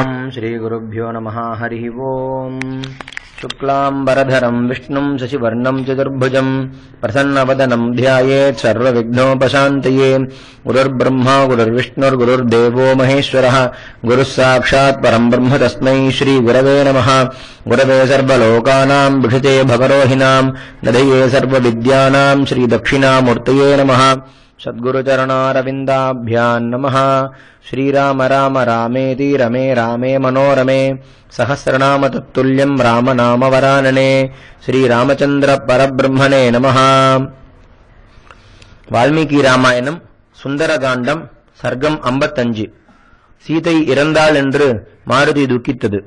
ओम श्री गुरुभ्यो नमः। हरि ओम। शुक्लांबरधरं विष्णुं शशिवर्णं चतुर्भुजं प्रसन्नवदनं ध्यायेत् सर्वविघ्नोपशान्तये। गुरुर्ब्रह्मा गुरुर्विष्णुर्गुरुर्देवो महेश्वरः। गुरुः साक्षात् परं ब्रह्म तस्मै श्री गुरवे नमः। गुरवे सर्वलोकानां विषिते भवरोहिणां निधये सर्वविद्यानां श्री दक्षिणामूर्तये नमः। सद्गुरुचरणारविन्दाभ्यां नमः। श्रीराम राम रामेति रमे रामे मनोरमे सहस्रनाम तत्तुल्यं रामनाम वरानने। श्रीरामचंद्र परब्रह्मणे नमः। வால்மீகி ராமாயணம் சுந்தரகாண்டம் சர்க்கம் 55. சீதை இறந்தாள் என்று மாருதி துக்கித்தது.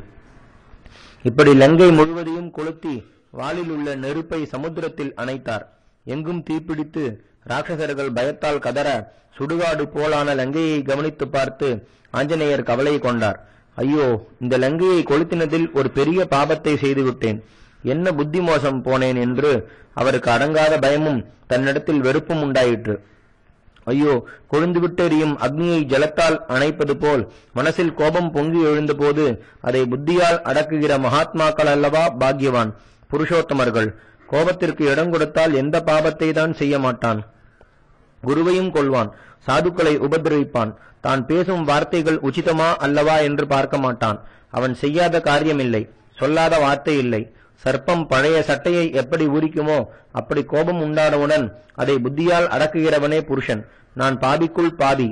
இப்படி லங்கை முழுவதையும் கொளுத்தி வாளில் உள்ள நெருப்பை சமுத்திரத்தில் அணைத்தார். எங்கும் தீப்பிடித்து ராட்சசர்கள் பயத்தால் கதற சுடுகாடு போலான லங்கையை கவனித்து பார்த்து ஆஞ்சநேயர் கவலை கொண்டார். ஐயோ, இந்த லங்கையை கொளுத்தினதில் ஒரு பெரிய பாபத்தை செய்துவிட்டேன், என்ன புத்தி மோசம் போனேன் என்று அவருக்கு அடங்காத பயமும் தன்னிடத்தில் வெறுப்பும் உண்டாயிற்று. ஐயோ, கொழுந்துவிட்டு எரியும் அக்னியை ஜலத்தால் அணைப்பது போல் மனசில் கோபம் பொங்கி எழுந்தபோது அதை புத்தியால் அடக்குகிற மகாத்மாக்கள் அல்லவா பாக்யவான் புருஷோத்தமர்கள். கோபத்திற்கு இடம் கொடுத்தால் எந்த பாபத்தை தான் செய்ய மாட்டான். குருவையும் கொள்வான், சாதுக்களை உபதிரவிப்பான். தான் பேசும் வார்த்தைகள் உச்சிதமா அல்லவா என்று பார்க்க மாட்டான். அவன் செய்யாத காரியமில்லை, சொல்லாத வார்த்தை இல்லை. சர்ப்பம் பழைய சட்டையை எப்படி உரிக்குமோ அப்படி கோபம் உண்டானவுடன் அதை புத்தியால் அடக்குகிறவனே புருஷன். நான் பாபிக்குள் பாபி,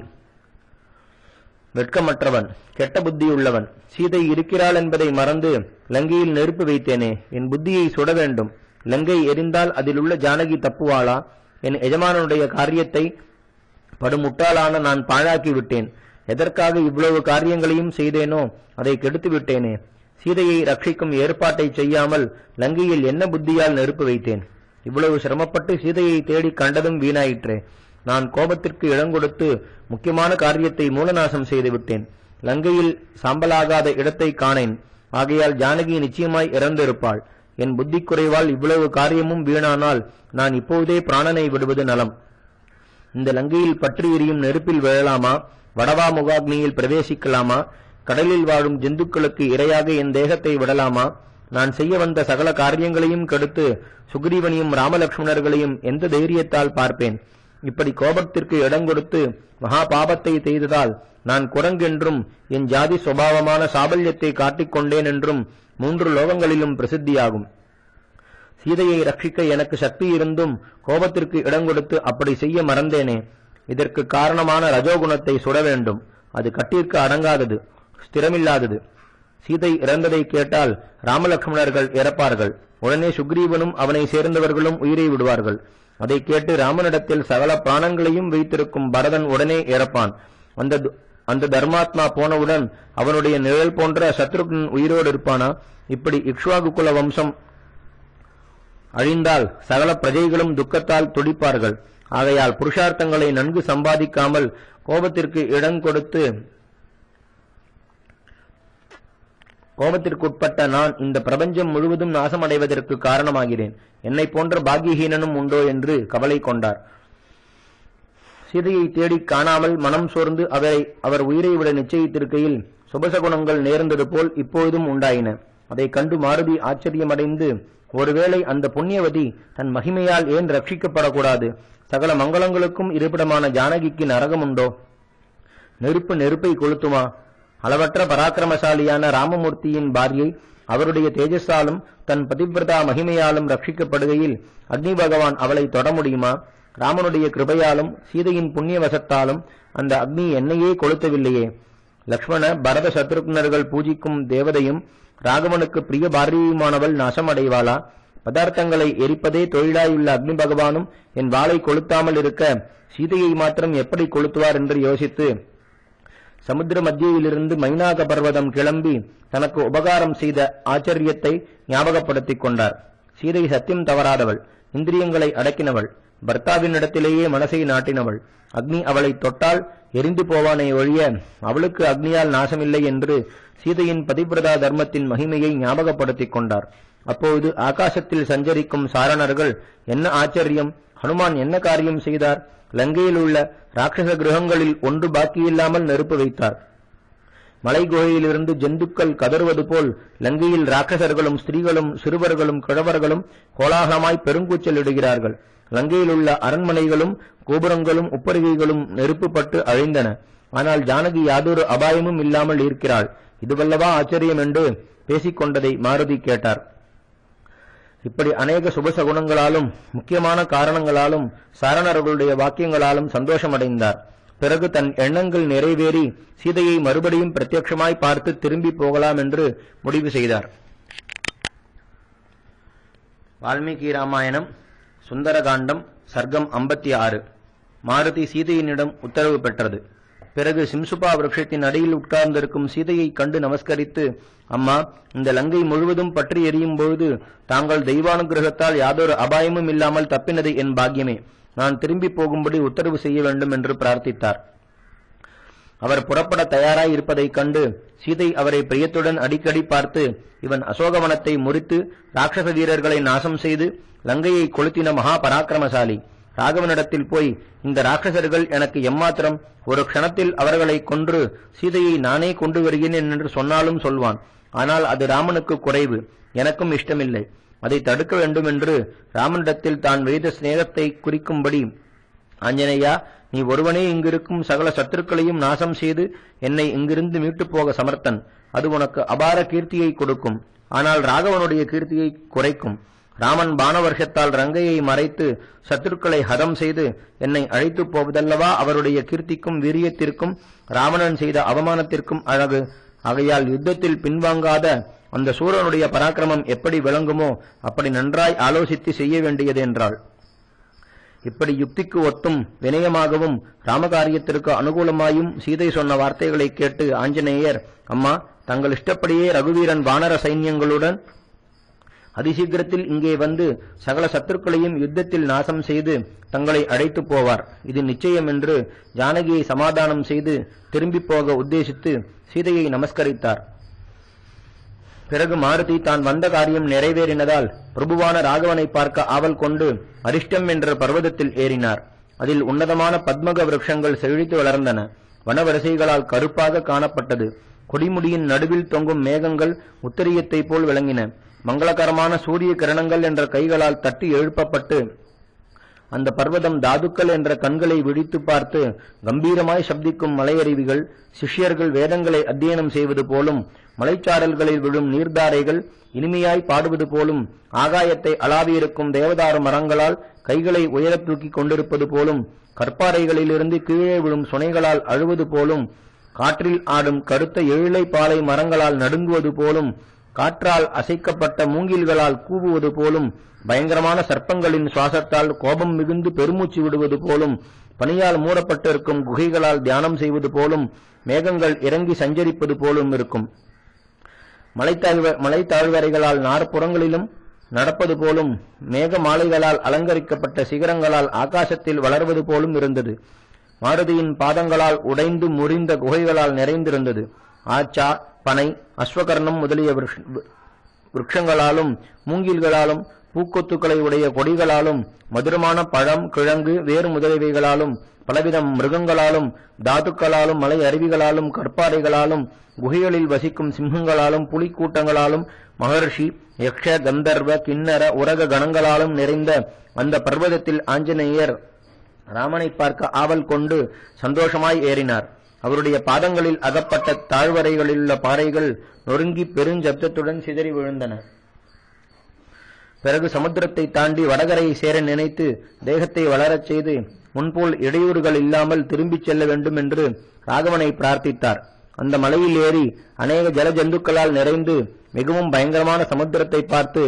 வெட்கமற்றவன், கெட்ட புத்தியுள்ளவன். சீதை இருக்கிறாள் என்பதை மறந்து லங்கையில் நெருப்பு வைத்தேனே, என் புத்தியை சுட வேண்டும். லங்கை எரிந்தால் அதில் உள்ள ஜானகி தப்புவாளா? என் எஜமானனுடைய காரியத்தை படுமுட்டாளான நான் பாழாக்கி விட்டேன். எதற்காக இவ்வளவு காரியங்களையும் செய்தேனோ அதை கெடுத்து விட்டேனே. சீதையை ரட்சிக்கும் ஏற்பாட்டை செய்யாமல் லங்கையில் என்ன புத்தியால் நெருப்பு வைத்தேன்? இவ்வளவு சிரமப்பட்டு சீதையை தேடி கண்டதும் வீணாயிற்றே. நான் கோபத்திற்கு இடம் கொடுத்து முக்கியமான காரியத்தை மூலநாசம் செய்து விட்டேன். லங்கையில் சாம்பலாகாத இடத்தை காணேன். ஆகையால் ஜானகி நிச்சயமாய் இறந்திருப்பாள். என் புத்தி குறைவால் இவ்வளவு காரியமும் வீணானால் நான் இப்போதே பிராணனை விடுவது நலம். இந்த லங்கையில் பற்றி எரியும் நெருப்பில் விழலாமா? வடவா முகாக்னியில் பிரவேசிக்கலாமா? கடலில் வாழும் ஜந்துக்களுக்கு இரையாக என் தேகத்தை விடலாமா? நான் செய்ய வந்த சகல காரியங்களையும் கெடுத்து சுக்ரீவனையும் ராமலட்சுமணர்களையும் எந்த தைரியத்தால் பார்ப்பேன்? இப்படி கோபத்திற்கு இடம் கொடுத்து மகா பாபத்தை செய்ததால் நான் குரங்கென்றும் என் ஜாதி சுபாவமான சாபல்யத்தை காட்டிக்கொண்டேன் என்றும் 3 லோகங்களிலும் பிரசித்தியாகும். சீதையை ரட்சிக்க எனக்கு சக்தி இருந்தும் கோபத்திற்கு இடம் கொடுத்து அப்படி செய்ய மறந்தேனே. இதற்கு காரணமான ரஜோகுணத்தை சுட வேண்டும். அது கட்டிற்கு அடங்காதது, ஸ்திரமில்லாதது. சீதை இறந்ததை கேட்டால் ராமலட்சுமணர்கள் இறப்பார்கள். உடனே சுக்ரீவனும் அவனை சேர்ந்தவர்களும் உயிரை விடுவார்கள். அதை கேட்டு ராமனிடத்தில் சகல பிராணங்களையும் வைத்திருக்கும் பரதன் உடனே இறப்பான். அந்த தர்மாத்மா போனவுடன் அவனுடைய நிழல் போன்ற சத்ருக்னன் உயிரோடு இருப்பானா? இப்படி இக்ஷ்வாகு குல வம்சம் அழிந்தால் சகல பிரஜைகளும் துக்கத்தால் துடிப்பார்கள். ஆகையால் புருஷார்த்தங்களை நன்கு சம்பாதிக்காமல் கோபத்திற்கு இடம் கொடுத்து கோபத்திற்குட்பட்ட நான் இந்த பிரபஞ்சம் முழுவதும் நாசமடைவதற்கு காரணமாகிறேன். என்னை போன்ற பாக்கியஹீனனும் உண்டோ என்று கவலை கொண்டார். சீதையை தேடி காணாமல் மனம் சோர்ந்து அவர் உயிரை விட நிச்சயித்திருக்கையில் சுபசகுணங்கள் நேர்ந்தது போல் இப்பொழுதும் உண்டாயின. அதை கண்டு மாருதி ஆச்சரியமடைந்து, ஒருவேளை அந்த புண்ணியவதி தன் மகிமையால் ஏன் ரட்சிக்கப்படக்கூடாது? சகல மங்களங்களுக்கும் இருப்பிடமான ஜானகிக்கு நரகம் உண்டோ? நெருப்பு நெருப்பை கொளுத்துமா? அளவற்ற பராக்கிரமசாலியான ராமமூர்த்தியின் பாரியை அவருடைய தேஜஸாலும் தன் பதிவிரதா மகிமையாலும் ரட்சிக்கப்படுகையில் அக்னி பகவான் அவளை தொட முடியுமா? ராமனுடைய கிருபையாலும் சீதையின் புண்ணியவசத்தாலும் அந்த அக்னி என்னையே கொளுத்தவில்லையே. லக்ஷ்மண பரத சத்ருக்னர்கள் பூஜிக்கும் தேவதையும் ராகவனுக்கு பிரிய பாரியமானவள் நாசமடைவாளா? பதார்த்தங்களை எரிப்பதே தொழிலாயுள்ள அக்னி பகவானும் என் வாளை கொளுத்தாமல் இருக்க சீதையை மாத்திரம் எப்படி கொளுத்துவார் என்று யோசித்து சமுத்திர மத்தியிலிருந்து மைனாக பர்வதம் கிளம்பி தனக்கு உபகாரம் செய்த ஆச்சரியத்தை ஞாபகப்படுத்திக் கொண்டார். சீதை சத்தியம் தவறாதவள், இந்திரியங்களை அடக்கினவள், பர்த்தாவினிடத்திலேயே மனசை நாட்டினவள். அக்னி அவளை தொட்டால் எரிந்து போவானே ஒழிய அவளுக்கு அக்னியால் நாசமில்லை என்று சீதையின் பதிவிரதா தர்மத்தின் மகிமையை ஞாபகப்படுத்திக் கொண்டார். அப்போது ஆகாசத்தில் சஞ்சரிக்கும் சாரணர்கள், என்ன ஆச்சரியம், ஹனுமான் என்ன காரியம் செய்தார்? லங்கையில் உள்ள ராட்சச கிரகங்களில் ஒன்று பாக்கியில்லாமல் நெருப்பு வைத்தார். மலை குகையிலிருந்து ஜந்துக்கள் கதறுவது போல் லங்கையில் ராட்சசர்களும் ஸ்திரீகளும் சிறுவர்களும் கிழவர்களும் கோலாகலமாய் பெருங்கூச்சல் இடுகிறார்கள். லங்கையில் உள்ள அரண்மனைகளும் கோபுரங்களும் உப்பரிகைகளும் நெருப்புப்பட்டு அழிந்தன. ஆனால் ஜானகி யாதொரு அபாயமும் இல்லாமல் இருக்கிறாள். இதுவல்லவா ஆச்சரியம் என்று பேசிக்கொண்டதை மாருதி கேட்டார். இப்படி அநேக சுபசகுணங்களாலும் முக்கியமான காரணங்களாலும் சாரணர்களுடைய வாக்கியங்களாலும் சந்தோஷமடைந்தார். பிறகு தன் எண்ணங்கள் நிறைவேறி சீதையை மறுபடியும் பிரத்யட்சமாய் பார்த்து திரும்பி போகலாம் என்று முடிவு செய்தார். வால்மீகி ராமாயணம் சுந்தரகாண்டம் சர்க்கம் 56. மாருதி சீதையினிடம் உத்தரவு பெற்றது. பிறகு சிம்சுபா விருட்சத்தின் அடியில் உட்கார்ந்திருக்கும் சீதையை கண்டு நமஸ்கரித்து, அம்மா, இந்த லங்கை முழுவதும் பற்றி எரியும் பொழுது தாங்கள் தெய்வானுகிரகத்தால் யாதொரு அபாயமும் இல்லாமல் தப்பினது என் பாக்கியமே. நான் திரும்பி போகும்படி உத்தரவு செய்ய வேண்டும் என்று பிரார்த்தித்தார். அவர் புறப்பட தயாராய் இருப்பதைக் கண்டு சீதை அவரை பிரியத்துடன் அடிக்கடி பார்த்து, இவன் அசோகவனத்தை முறித்து ராட்சச வீரர்களை நாசம் செய்து லங்கையை கொளுத்தின மகா பராக்கிரமசாலி. ராகவனிடத்தில் போய், இந்த ராட்சசர்கள் எனக்கு எம்மாத்திரம், ஒரு க்ஷணத்தில் அவர்களை கொன்று சீதையை நானே கொண்டு வருகிறேன் என்று சொன்னாலும் சொல்வான். ஆனால் அது ராமனுக்கு குறைவு, எனக்கும் இஷ்டமில்லை. அதை தடுக்க வேண்டும் என்று ராமனிடத்தில் தான் வைத்த சிநேகத்தை குறிக்கும்படி, ஆஞ்சநேயா, நீ ஒருவனே இங்கிருக்கும் சகல சத்துருக்களையும் நாசம் செய்து என்னை இங்கிருந்து மீட்டுப் போக சமர்த்தன். அது உனக்கு அபார கீர்த்தியை கொடுக்கும், ஆனால் ராகவனுடைய கீர்த்தியை குறைக்கும். ராமன் பானவர்ஷத்தால் ரங்கையை மறைத்து சத்துருக்களை ஹதம் செய்து என்னை அழைத்துப் போவதல்லவா அவருடைய கீர்த்திக்கும் வீரியத்திற்கும் ராவணன் செய்த அவமானத்திற்கும் அழகு. ஆகையால் யுத்தத்தில் பின்வாங்காத அந்த சூரனுடைய பராக்கிரமம் எப்படி விளங்குமோ அப்படி நன்றாய் ஆலோசித்து செய்ய வேண்டியது என்றாள். இப்படி யுக்திக்கு ஒத்தும் வினயமாகவும் ராமகாரியத்திற்கு அனுகூலமாயும் சீதை சொன்ன வார்த்தைகளை கேட்டு ஆஞ்சநேயர், அம்மா, தங்கள் இஷ்டப்படியே ரகுவீரன் வானர சைன்யங்களுடன் அதிசீக்கிரத்தில் இங்கே வந்து சகல சத்துருக்களையும் யுத்தத்தில் நாசம் செய்து தங்களை அழைத்து போவார். இது நிச்சயம் என்று ஜானகியை சமாதானம் செய்து திரும்பி போக உத்தேசித்து சீதையை நமஸ்கரித்தார். பிறகு மாருதி தான் வந்த காரியம் நிறைவேறினதால் பிரபுவான ராகவனை பார்க்க ஆவல் கொண்டு அரிஷ்டம் என்ற பர்வதத்தில் ஏறினார். அதில் உன்னதமான பத்மக விருட்சங்கள் செழித்து வளர்ந்தன. வனவரிசைகளால் கருப்பாக காணப்பட்டது. கொடிமுடியின் நடுவில் தொங்கும் மேகங்கள் உத்தரியத்தை போல் விளங்கின. மங்களகரமான சூரிய கிரணங்கள் என்ற கைகளால் தட்டி எழுப்பப்பட்டு அந்த பர்வதம் தாதுக்கள் என்ற கண்களை விழித்து பார்த்து கம்பீரமாய் சப்திக்கும் மலையருவிகள், சிஷ்யர்கள் வேதங்களை அத்தியனம் செய்வது போலும், மலைச்சாரல்களில் விழும் நீர்தாரைகள் இனிமையாய் பாடுவது போலும், ஆகாயத்தை அளாவியிருக்கும் தேவதாரு மரங்களால் கைகளை உயரத் தூக்கிக் கொண்டிருப்பது போலும், கற்பாறைகளிலிருந்து கீழே விழும் சுனைகளால் அழுவது போலும், காற்றில் ஆடும் கருத்த எழிலை பாலை மரங்களால் நடுங்குவது போலும், காற்றால் அசைக்கப்பட்ட மூங்கில்களால் கூவுவது போலும், பயங்கரமான சர்ப்பங்களின் சுவாசத்தால் கோபம் மிகுந்து பெருமூச்சு விடுவது போலும், பனியால் மூடப்பட்டிருக்கும் குகைகளால் தியானம் செய்வது போலும், மேகங்கள் இறங்கி சஞ்சரிப்பது போலும் இருக்கும். மலைத்தாழ்வரைகளால் நாற்புறங்களிலும் நடப்பது போலும், மேக மாலைகளால் அலங்கரிக்கப்பட்ட சிகரங்களால் ஆகாசத்தில் வளர்வது போலும் இருந்தது. மாருதியின் பாதங்களால் உடைந்து முறிந்த குகைகளால் நிறைந்திருந்தது. ஆச்சா, பனை, அஸ்வகர்ணம் முதலிய விருட்சங்களாலும் மூங்கில்களாலும் பூக்கொத்துக்களை உடைய கொடிகளாலும் மதுரமான பழம், கிழங்கு, வேறு முதலியவைகளாலும் பலவிதம் மிருகங்களாலும் தாதுக்களாலும் மலை அருவிகளாலும் கற்பாறைகளாலும் குகைகளில் வசிக்கும் சிம்மங்களாலும் புலிக்கூட்டங்களாலும் மகர்ஷி, யக்ஷ, கந்தர்வ, கிண்ணர, உரக கணங்களாலும் நிறைந்த அந்த பர்வதத்தில் ஆஞ்சநேயர் ராமனை பார்க்க ஆவல் கொண்டு சந்தோஷமாய் ஏறினார். அவருடைய பாதங்களில் அகப்பட்ட தாழ்வரைகளிலுள்ள பாறைகள் நொறுங்கி பெருஞ்சப்தத்துடன் சிதறி விழுந்தன. பிறகு சமுத்திரத்தை தாண்டி வடகரையை சேர நினைத்து தேகத்தை வளரச் செய்து முன்போல் இடையூறுகள் இல்லாமல் திரும்பிச் செல்ல வேண்டும் என்று ராகவனை பிரார்த்தித்தார். அந்த மலையில் ஏறி அநேக ஜலஜந்துக்களால் நிறைந்து மிகவும் பயங்கரமான சமுத்திரத்தை பார்த்து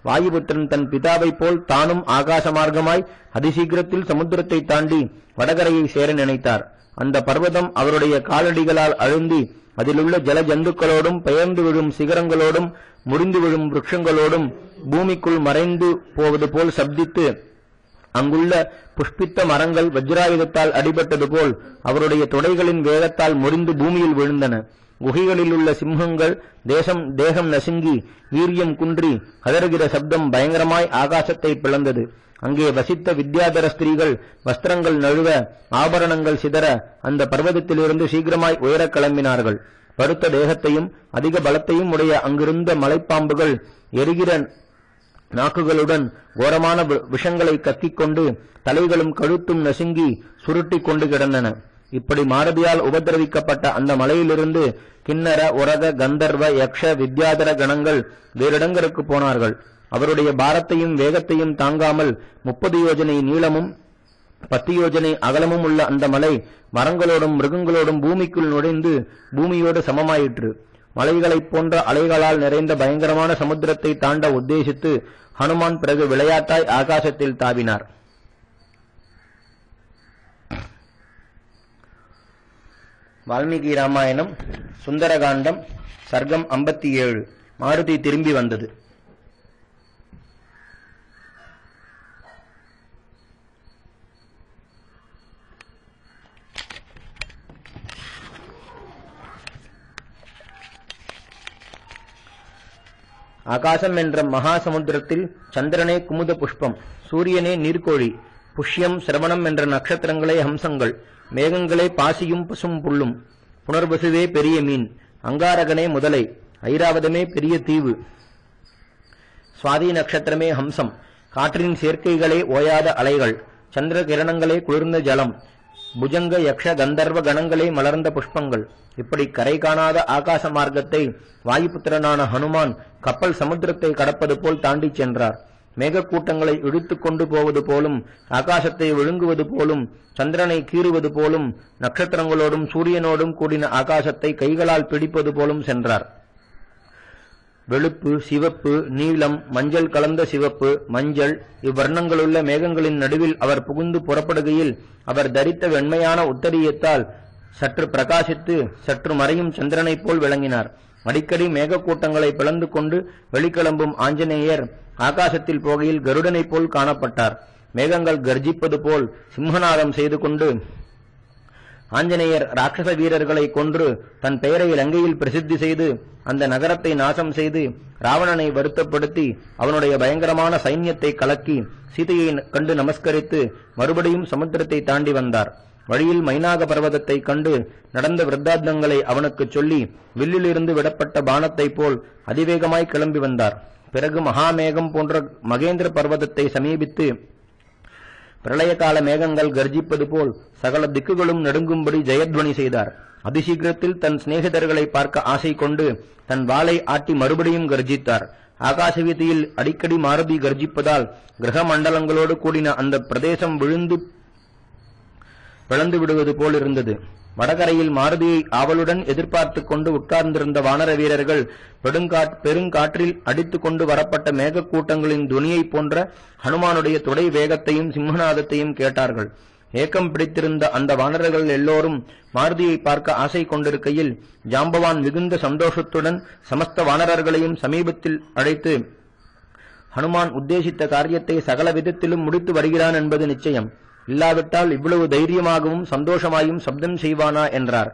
வாயுபுத்திரன் தன் பிதாவை போல் தானும் ஆகாச மார்க்கமாய் அதிசீக்கிரத்தில் சமுத்திரத்தை தாண்டி வடகரையை சேர நினைத்தார். அந்த பர்வதம் அவருடைய காலடிகளால் அழுந்தி அதிலுள்ள ஜல ஜந்துக்களோடும் பெயர்ந்து விழும் சிகரங்களோடும் முறிந்து விழும் விருட்சங்களோடும் பூமிக்குள் மறைந்து போவது போல் சப்தித்து அங்குள்ள புஷ்பித்த மரங்கள் வஜ்ராயுதத்தால் அடிபட்டது போல் அவருடைய தொடைகளின் வேகத்தால் முறிந்து பூமியில் விழுந்தன. குகைகளில் உள்ள சிம்மங்கள் தேகம் நசுங்கி வீரியம் குன்றி கதறுகிற சப்தம் பயங்கரமாய் ஆகாசத்தை பிளந்தது. அங்கே வசித்த வித்யாதர ஸ்திரீகள் வஸ்திரங்கள் நழுவ ஆபரணங்கள் சிதற அந்த பர்வதத்திலிருந்து சீக்கிரமாய் உயரக் கிளம்பினார்கள். பருத்த தேகத்தையும் அதிக பலத்தையும் உடைய அங்கிருந்த மலைப்பாம்புகள் எரிகிற நாக்குகளுடன் கோரமான விஷங்களை கக்கிக் கொண்டு தலைகளும் கழுத்தும் நசுங்கி சுருட்டி கொண்டு கிடந்தன. இப்படி மாருதியால் உபதிரவிக்கப்பட்ட அந்த மலையிலிருந்து கிண்ணர, உரக, கந்தர்வ, யக்ஷ, வித்யாதர கணங்கள் வேறிடங்களுக்கு போனார்கள். அவருடைய பாரத்தையும் வேகத்தையும் தாங்காமல் 30 யோஜனை நீளமும் 10 யோஜனை அகலமும் உள்ள அந்த மலை மரங்களோடும் மிருகங்களோடும் பூமிக்குள் நுழைந்து பூமியோடு சமமாயிற்று. மலைகளைப் போன்ற அலைகளால் நிறைந்த பயங்கரமான சமுத்திரத்தை தாண்ட உத்தேசித்து ஹனுமான் பிறகு விளையாட்டாய் ஆகாசத்தில் தாவினார். வால்மீகி ராமாயணம் சுந்தரகாண்டம் சர்க்கம் 57. மாருதி திரும்பி வந்தது. ஆகாசம் என்ற மகா சமுத்திரத்தில் சந்திரனே குமுத புஷ்பம், சூரியனே நீர்க்கோழி, புஷ்யம் சிரவணம் என்ற நட்சத்திரங்களே ஹம்சங்கள், மேகங்களே பாசியும் பசும் புல்லும், புனர்பசுவே பெரிய மீன், அங்காரகனே முதலை, ஐராவதமே பெரிய தீவு, சுவாதி நட்சத்திரமே ஹம்சம், காற்றின் சேர்க்கைகளே ஓயாத அலைகள், சந்திர கிரணங்களே குளிர்ந்த ஜலம், புஜங்க யக்ஷ கந்தர்வ கணங்களே மலர்ந்த புஷ்பங்கள். இப்படி கரை காணாத ஆகாச மார்க்கத்தை வாயுபுத்திரனான ஹனுமான் கப்பல் சமுத்திரத்தை கடப்பது போல் தாண்டி சென்றார். மேகக்கூட்டங்களை இழுத்துக் கொண்டு போவது போலும், ஆகாசத்தை விழுங்குவது போலும், சந்திரனை கீறுவது போலும், நட்சத்திரங்களோடும் சூரியனோடும் கூடின ஆகாசத்தை கைகளால் பிடிப்பது போலும் சென்றார். வெளுப்பு, சிவப்பு, நீலம், மஞ்சள் கலந்த சிவப்பு, மஞ்சள் இவ்வர்ணங்களுள்ள மேகங்களின் நடுவில் அவர் புகுந்து புறப்படுகையில் அவர் தரித்த வெண்மையான உத்தரியத்தால் சற்று பிரகாசித்து சற்று மறையும் சந்திரனைப் போல் விளங்கினார். அடிக்கடி மேகக்கூட்டங்களை பிளந்து கொண்டு வெளிக்கிளம்பும் ஆஞ்சநேயர் ஆகாசத்தில் போகையில் கருடனைப் போல் காணப்பட்டார். மேகங்கள் கர்ஜிப்பது போல் சிம்மநாதம் செய்து கொண்டு ஆஞ்சநேயர் ராட்சச வீரர்களை கொன்று தன் பெயரை இலங்கையில் பிரசித்தி செய்து அந்த நகரத்தை நாசம் செய்து ராவணனை வருத்தப்படுத்தி அவனுடைய பயங்கரமான சைன்யத்தை கலக்கி சீதையை கண்டு நமஸ்கரித்து மறுபடியும் சமுத்திரத்தை தாண்டி வந்தார். வழியில் மைனாக பர்வதத்தை கண்டு நடந்த விருத்தாந்தங்களை அவனுக்கு சொல்லி வில்லிலிருந்து விடப்பட்ட பானத்தைப் போல் அதிவேகமாய் கிளம்பி வந்தார். பிறகு மகாமேகம் போன்ற மகேந்திர பர்வதத்தை சமீபித்து பிரளயகால மேகங்கள் கர்ஜிப்பது போல் சகல திக்குகளும் நடுங்கும்படி ஜெயத்வனி செய்தார். அதிசீக்கிரத்தில் தன் சிநேகிதர்களை பார்க்க ஆசை கொண்டு தன் வாளை ஆட்டி மறுபடியும் கர்ஜித்தார். ஆகாச வீதியில் அடிக்கடி மாருதி கர்ஜிப்பதால் கிரக மண்டலங்களோடு கூடின அந்த பிரதேசம் பிளந்து விடுவது போல் இருந்தது. வடகரையில் மாருதியை ஆவலுடன் எதிர்பார்த்து கொண்டு உட்கார்ந்திருந்த வானர வீரர்கள் பெருங்காற்றில் அடித்துக் கொண்டு வரப்பட்ட மேகக்கூட்டங்களின் துணியைப் போன்ற ஹனுமானுடைய தொடை வேகத்தையும் சிம்மநாதத்தையும் கேட்டார்கள். ஏக்கம் பிடித்திருந்த அந்த வானரர்கள் எல்லோரும் மாருதியை பார்க்க ஆசை கொண்டிருக்கையில் ஜாம்பவான் மிகுந்த சந்தோஷத்துடன் சமஸ்த வானரர்களையும் சமீபத்தில் அழைத்து ஹனுமான் உத்தேசித்த காரியத்தை சகல விதத்திலும் முடித்து வருகிறான் என்பது நிச்சயம். இல்லாவிட்டால் இவ்வளவு தைரியமாகவும் சந்தோஷமாயும் சப்தம் செய்வானா என்றார்.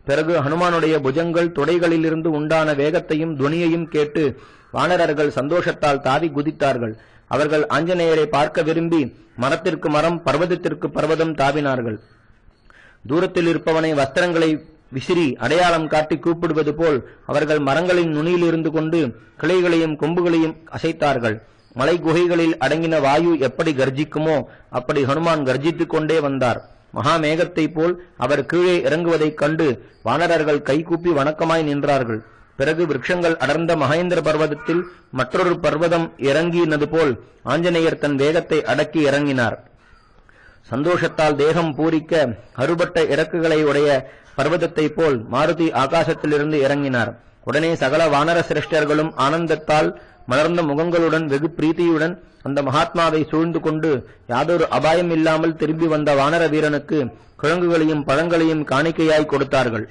பிறகு ஹனுமானுடைய புஜங்கள் தொடைகளிலிருந்து உண்டான வேகத்தையும் துணியையும் கேட்டு வானரர்கள் சந்தோஷத்தால் தாவி குதித்தார்கள். அவர்கள் ஆஞ்சநேயரை பார்க்க விரும்பி மரத்திற்கு மரம், பர்வதத்திற்கு பர்வதம் தாவினார்கள். தூரத்தில் இருப்பவனை வஸ்திரங்களை விசிறி அடையாளம் காட்டி கூப்பிடுவது போல் அவர்கள் மரங்களின் நுனியில் இருந்து கொண்டு கிளைகளையும் கொம்புகளையும் அசைத்தார்கள். மலை குகைகளில் அடங்கின வாயு எப்படி கர்ஜிக்குமோ அப்படி ஹனுமான் கர்ஜித்துக் கொண்டே வந்தார். மகாமேகத்தை போல் அவர் கீழே இறங்குவதைக் கண்டு வானரர்கள் கைகூப்பி வணக்கமாய் நின்றார்கள். பிறகு விருட்சங்கள் அடர்ந்த மகேந்திர பர்வதத்தில் மற்றொரு பர்வதம் இறங்கினது போல் ஆஞ்சநேயர் தன் வேகத்தை அடக்கி இறங்கினார். சந்தோஷத்தால் தேகம் பூரிக்க அறுபட்ட இறக்குகளை உடைய பர்வதத்தை போல் மாருதி ஆகாசத்திலிருந்து இறங்கினார். உடனே சகல வானர சிரேஷ்டர்களும் ஆனந்தத்தால் மலர்ந்த முகங்களுடன் வெகு பிரீத்தியுடன் அந்த மகாத்மாவை சூழ்ந்து கொண்டு யாதொரு அபாயம் இல்லாமல் திரும்பி வந்த வானர வீரனுக்கு கிழங்குகளையும் பழங்களையும் காணிக்கையாய் கொடுத்தார்கள்.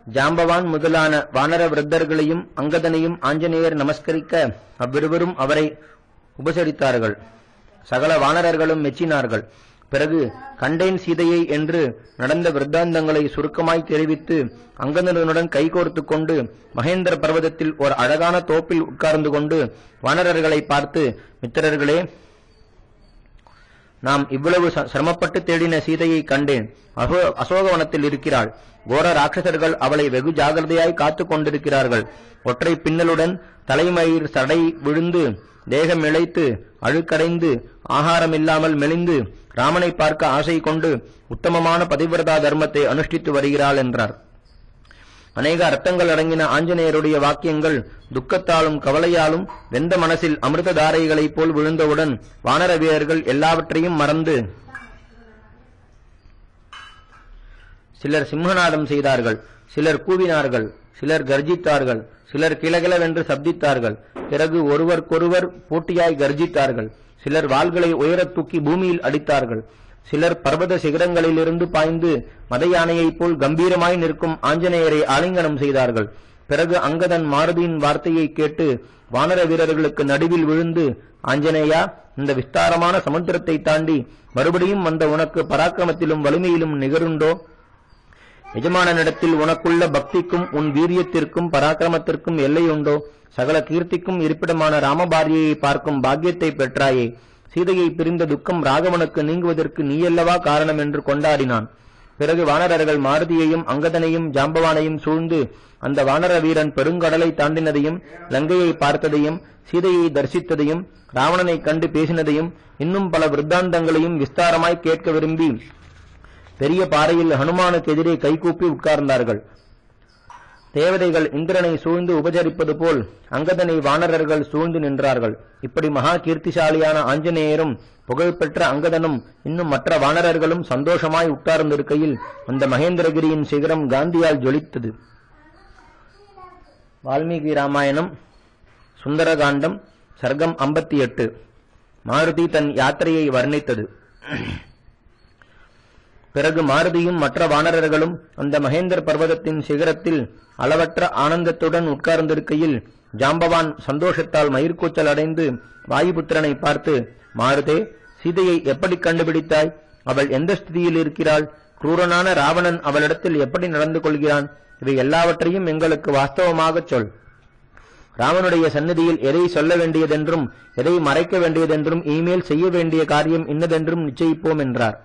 ஜாம்பவான் முதலான வானர விருத்தர்களையும் அங்கதனையும் ஆஞ்சநேயர் நமஸ்கரிக்க அவ்விருவரும் அவரை உபசரித்தார்கள். சகல வானரர்களும் மெச்சினார்கள். பிறகு கண்டேன் சீதையை என்று நடந்த விருத்தாந்தங்களை சுருக்கமாய் தெரிவித்து அங்கதனுடன் கைகோர்த்துக் கொண்டு மகேந்திர பர்வதத்தில் ஒரு அழகான தோப்பில் உட்கார்ந்து கொண்டு வானரர்களை பார்த்து, மித்திரர்களே, நாம் இவ்வளவு சிரமப்பட்டு தேடின சீதையை கண்டேன். அசோகவனத்தில் இருக்கிறாள். கோர ராட்சசர்கள் அவளை வெகு ஜாகிரதையாய் காத்துக் கொண்டிருக்கிறார்கள். ஒற்றை பின்னலுடன் தலைமயிர் சடை விழுந்து தேகம் இழைத்து அழுக்கடைந்து ஆகாரமில்லாமல் மெலிந்து ராமனை பார்க்க ஆசை கொண்டு உத்தமமான பதிவிரதா தர்மத்தை அனுஷ்டித்து வருகிறாள் என்றார். அநேக அர்த்தங்கள் அடங்கின ஆஞ்சநேயருடைய வாக்கியங்கள் துக்கத்தாலும் கவலையாலும் வெந்த மனசில் அமிர்த தாரைகளைப் போல் விழுந்தவுடன் வானர வீரர்கள் எல்லாவற்றையும் மறந்து சிலர் சிம்மநாதம் செய்தார்கள், சிலர் கூவினார்கள், சிலர் கர்ஜித்தார்கள், சிலர் கிளகிளவென்று சப்தித்தார்கள். பிறகு ஒருவருக்கொருவர் போட்டியாய் கர்ஜித்தார்கள். சிலர் வாள்களை உயரத் தூக்கி பூமியில் அடித்தார்கள். சிலர் பர்வத சிகரங்களிலிருந்து பாய்ந்து மத யானையைப் போல் கம்பீரமாய் நிற்கும் ஆஞ்சநேயரை ஆலிங்கனம் செய்தார்கள். பிறகு அங்கதன் மாருதியின் வார்த்தையை கேட்டு வானர வீரர்களுக்கு நடுவில் விழுந்து, ஆஞ்சநேயா, இந்த விஸ்தாரமான சமுத்திரத்தை தாண்டி மறுபடியும் வந்த உனக்கு பராக்கிரமத்திலும் வலிமையிலும் நிகருண்டோ? எஜமானனிடத்தில் உனக்குள்ள பக்திக்கும் உன் வீரியத்திற்கும் பராக்கிரமத்திற்கும் எல்லையுண்டோ? சகல கீர்த்திக்கும் இருப்பிடமான ராமபாரியை பார்க்கும் பாக்கியத்தை பெற்றாயே. சீதையை பிரிந்த துக்கம் ராகவனுக்கு நீங்குவதற்கு நீயல்லவா காரணம் என்று கொண்டாடினான். பிறகு வானரர்கள் மாருதியையும் அங்கதனையும் ஜாம்பவானையும் சூழ்ந்து அந்த வானர வீரன் பெருங்கடலை தாண்டினதையும் லங்கையை பார்த்ததையும் சீதையை தரிசித்ததையும் ராவணனை கண்டு பேசினதையும் இன்னும் பல விருத்தாந்தங்களையும் விஸ்தாரமாய் கேட்க விரும்பி பெரிய பாறையில் ஹனுமானுக்கு எதிரே கைகூப்பி உட்கார்ந்தார்கள். தேவதைகள் இந்திரனை சூழ்ந்து உபசரிப்பது போல் அங்கதனை வானரர்கள் சூழ்ந்து நின்றார்கள். இப்படி மகா கீர்த்திசாலியான ஆஞ்சநேயரும் புகழ்பெற்ற அங்கதனும் இன்னும் மற்ற வானரர்களும் சந்தோஷமாய் உட்கார்ந்திருக்கையில் அந்த மகேந்திரகிரியின் சிகரம் காந்தியால் ஜொலித்தது. வால்மீகி ராமாயணம் சுந்தரகாண்டம் சர்க்கம் 58. மாருதி தன் யாத்திரையை வர்ணித்தது. பிறகு மாருதியும் மற்ற வானரர்களும் அந்த மகேந்திர பர்வதத்தின் சிகரத்தில் அளவற்ற ஆனந்தத்துடன் உட்கார்ந்திருக்கையில் ஜாம்பவான் சந்தோஷத்தால் மயிர்கூச்சல் அடைந்து வாயுபுத்திரனை பார்த்து, மாருதே, சீதையை எப்படி கண்டுபிடித்தாய்? அவள் எந்த ஸ்திதியில் இருக்கிறாள்? குரூரனான ராவணன் அவளிடத்தில் எப்படி நடந்து கொள்கிறான்? இவை எல்லாவற்றையும் எங்களுக்கு வாஸ்தவமாகச் சொல். ராமனுடைய சந்நிதியில் எதை சொல்ல வேண்டியதென்றும் எதை மறைக்க வேண்டியதென்றும் இனிமேல் செய்ய வேண்டிய காரியம் இன்னதென்றும் நிச்சயிப்போம் என்றார்.